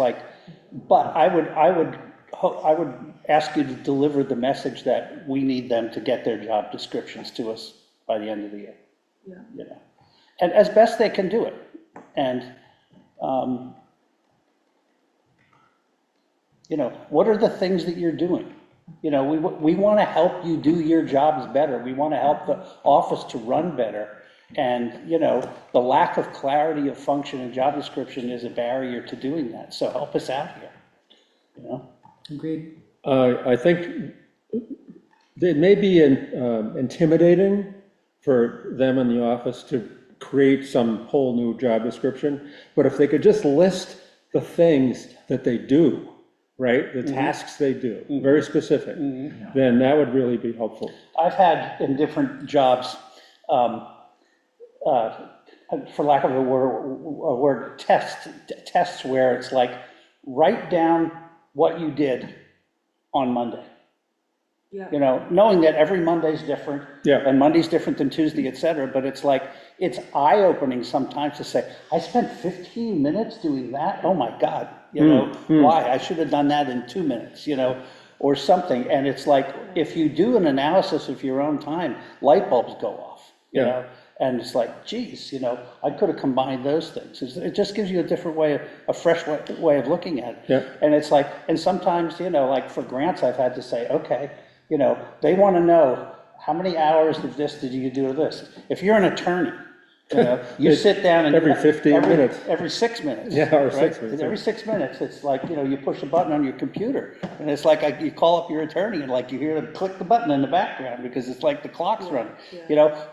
but I would ask you to deliver the message that we need them to get their job descriptions to us by the end of the year. Yeah. And as best they can do it. And, what are the things that you're doing? We want to help you do your jobs better. We want to help the office to run better. And, the lack of clarity of function and job description is a barrier to doing that. So help us out here, Agreed. I think it may be intimidating for them in the office to create some whole new job description, but if they could just list the things that they do, right, the tasks they do, very specific, then that would really be helpful. I've had in different jobs, for lack of a word, tests where it's write down what you did on Monday. Yeah. Knowing that every Monday's different, and Monday's different than Tuesday, et cetera, but it's it's eye-opening sometimes to say, I spent 15 minutes doing that? Oh my God, why? I should have done that in 2 minutes, or something. And it's if you do an analysis of your own time, light bulbs go off, you know? And it's geez, I could have combined those things. It just gives you a different way, a fresh way of looking at it. Yeah. And it's and sometimes, for grants, I've had to say, okay, they want to know how many hours of this did you do of this. If you're an attorney, you sit down and every 15 minutes. Every 6 minutes. Yeah, or right? 6 minutes. Every 6 minutes, it's you push a button on your computer, and it's you call up your attorney, and you hear them click the button in the background because it's the clock's running.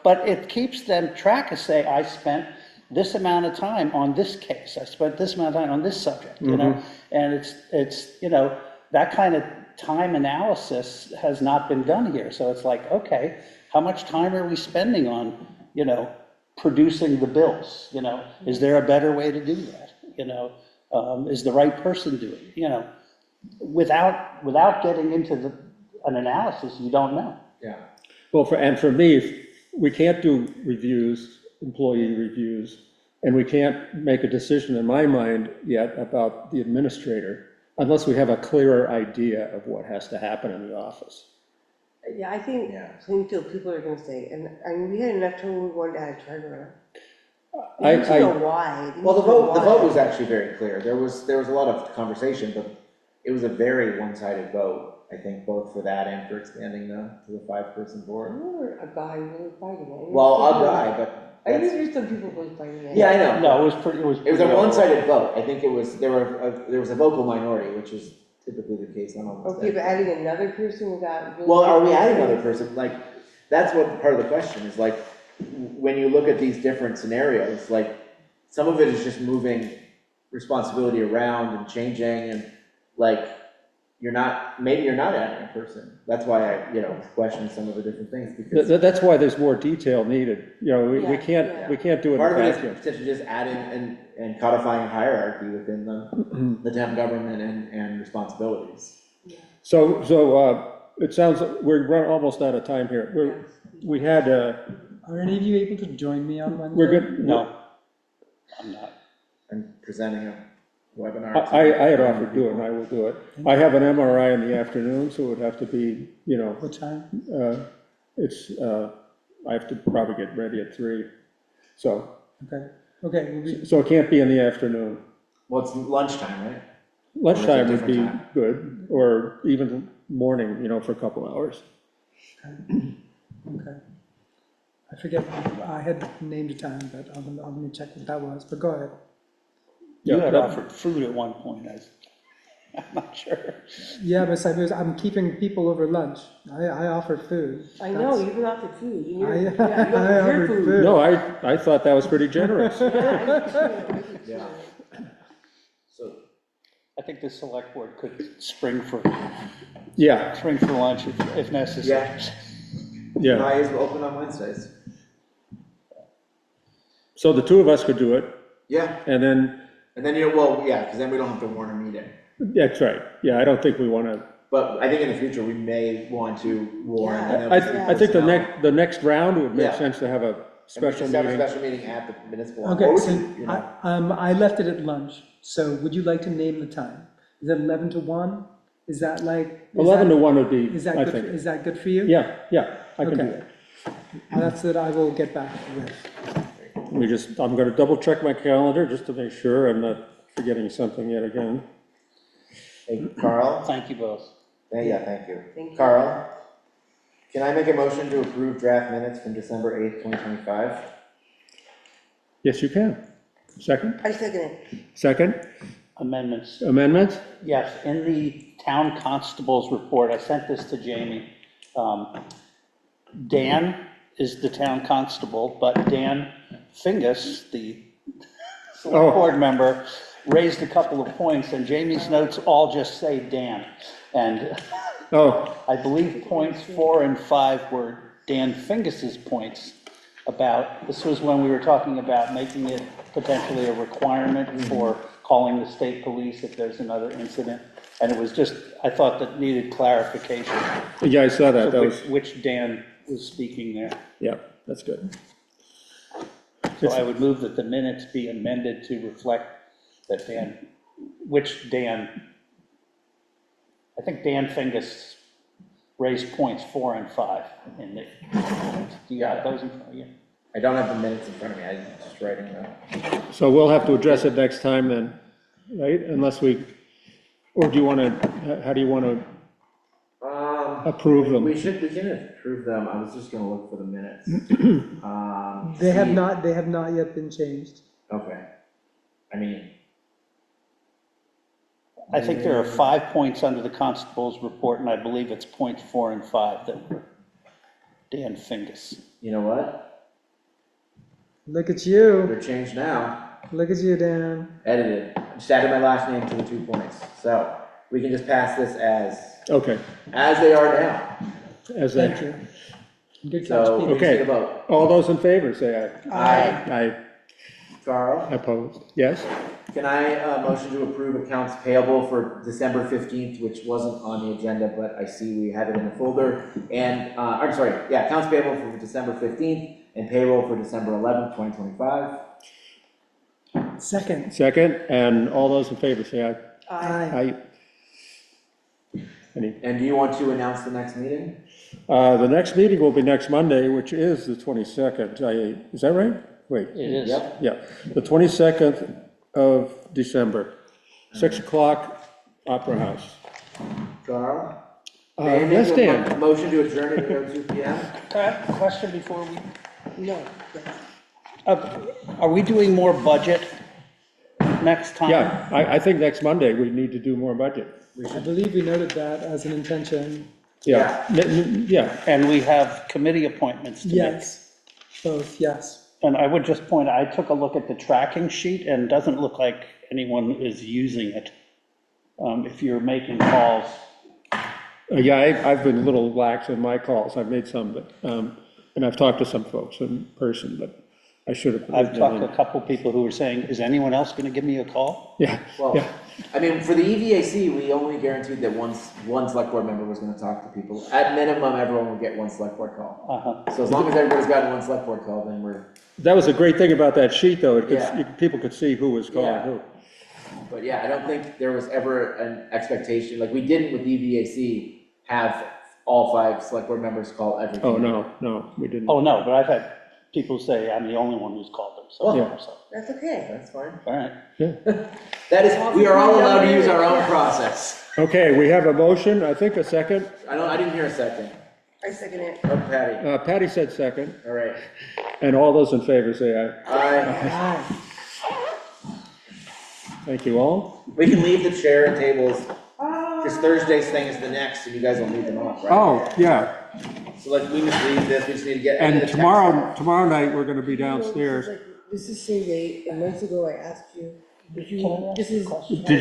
But it keeps them track of say, I spent this amount of time on this case. I spent this amount of time on this subject. And it's that kind of time analysis has not been done here. So it's okay, how much time are we spending on producing the bills? Is there a better way to do that? Is the right person doing it? Without getting into an analysis, you don't know. Yeah. Well, for me, we can't do reviews, employee reviews, and we can't make a decision in my mind yet about the administrator unless we have a clearer idea of what has to happen in the office. Yeah, I think Yeah. Plainfield people are gonna say, and I mean, we had enough trouble with one guy trying to. I- They need to know why. They Well, the need to know vote why. was actually very clear. There was a lot of conversation, but it was a very one-sided vote, I think, both for that and for expanding to the 5-person I board. remember a guy really fighting it. Well, I'll die, but I think that's, there's some people really fighting it. yeah, I know. No, it was pretty, It was a pretty one-sided vote. I think there was a vocal minority, which is typically the case on almost Okay, but everything. adding another person without. really- Well, are we adding another person? Like, that's what part of the question is, like, when you look at these different scenarios, like, some of it is just moving responsibility around and changing, and like, maybe you're not adding a person. That's why I, question some of the different things, because That's why there's more detail needed, we Yeah, we can't do it in part a of it is vacuum. potentially just adding and codifying a hierarchy within the town government and responsibilities. So, it sounds, we're almost out of time here. We had, Are any of you able to join me on Wednesday? we're good. No, I'm not. I'm presenting a webinar. I had offered to do it, and I will do it. I have an MRI in the afternoon, so it would have to be, What time? I have to probably get ready at 3. So Okay, we'll be, it can't be in the afternoon. Well, it's lunchtime, right? Lunchtime would be different time? good, or even morning, for a couple hours. okay. I forget, I had named a time, but I'm gonna check what that was, but go ahead. You Yeah, had that- offered food at one point, I'm not sure. Yeah, but I'm keeping people over lunch. I offer food. I know, you've been offered food. and you're- I- yeah, you I offered your offered food. food. No, I thought that was pretty generous. Yeah. So, I think the select board could spring for Yeah, lunch if necessary. yeah. I is open on Wednesdays. So the two of us could do it, Yeah, and then, and then because then we don't have to warn a meeting. that's right. Yeah, I don't think we want to, But I think in the future, we may want to warn. Yeah. and then I think the next round would make Yeah. sense to have a and we special just have a meeting. special meeting at the municipal. Or Okay, we so can, I left it at lunch, so would you like to name the time? Is it 11 to 1? Is that like? 11 to 1 would be, Is that I good, think. is that good for you? Yeah, I can do Okay. that. That's what I will get back with. I'm gonna double check my calendar just to make sure I'm not forgetting something yet again. Hey, Carl? Thank you both. Yeah, thank you. Thank you. Carl, can I make a motion to approve draft minutes from December 8th, 2025? Yes, you can. Second? I second it. Second? Amendments. Amendments? Yes, in the town constable's report, I sent this to Jamie. Dan is the town constable, but Dan Fingus, the select board member, raised a couple of points, and Jamie's notes all just say Dan. And Oh, I believe points 4 and 5 were Dan Fingus's points about, this was when we were talking about making it potentially a requirement for calling the state police if there's another incident. And it was just, I thought that needed clarification. yeah, I saw that. So That was, which Dan was speaking there. yeah, that's good. So I would move that the minutes be amended to reflect that which Dan, I think Dan Fingus raised points 4 and 5 in the, do you have those in front of you? I don't have the minutes in front of me, I'm just writing them. So we'll have to address it next time then, right? Unless or do you want to, how do you want to approve them? We can approve them, I was just gonna look for the minutes. They have not yet been changed. Okay, I mean, I think there are 5 points under the constable's report, and I believe it's points 4 and 5 that were Dan Fingus. you know what? Look at you, They're changed now, look at you, Dan. edited, just added my last name to the 2 points, so we can just pass this Okay, as they are now. as Thank that, you. Good catch, So, we Peter. just Okay. need a vote. all those in favor, say aye. Aye. Aye. Carl, Opposed? Yes? can I, motion to approve accounts payable for December 15th, which wasn't on the agenda, but I see we have it in the folder. And, I'm sorry, yeah, accounts payable for December 15th and payroll for December 11th, 2025. Second. Second, and all those in favor say aye. Aye. Aye. Any, And do you want to announce the next meeting? the next meeting will be next Monday, which is the 22nd. Is that right? Wait, It is. Yep. yeah, the 22nd of December, 6 o'clock, Opera House. Carl? Yes, Dan? Motion to adjourn at 2 p.m.? Question before we, No. are we doing more budget next time? Yeah, I think next Monday we need to do more budget. I believe we noted that as an intention. Yeah, yeah, And we have committee appointments to make. Yes, both, yes. And I would just point, I took a look at the tracking sheet and it doesn't look like anyone is using it. If you're making calls. yeah, I've been a little lax in my calls. I've made some, but, and I've talked to some folks in person, but I should have. I've talked to a couple people who are saying, is anyone else going to give me a call? Yeah, Well, yeah. I mean, for the EVAC, we only guaranteed that one select board member was gonna talk to people. At minimum, everyone would get one select board call. Uh-huh. So as long as everybody's gotten one select board call, then we're, That was a great thing about that sheet, though. Yeah. People could see who was calling Yeah. who. but yeah, I don't think there was ever an expectation, like we didn't with EVAC have all 5 select board members call every. Oh, no, we didn't. Oh, no, but I've had people say I'm the only one who's called them, so, Yeah. so, That's okay. That's fine. all right. That is, we are all allowed to use our own process. Okay, we have a motion, I think a second. I didn't hear a second. I second it. Oh, Patty, Patty said second, all right. and all those in favor say aye. Aye. Aye. Thank you all. We can leave the chair and tables, because Thursday's thing is the next, and you guys will leave them off, right? Oh, yeah, So like, we just leave this, we just need to get. and into the text. tomorrow night, we're gonna be downstairs. This is same date, and months ago I asked you, if you, this is. Did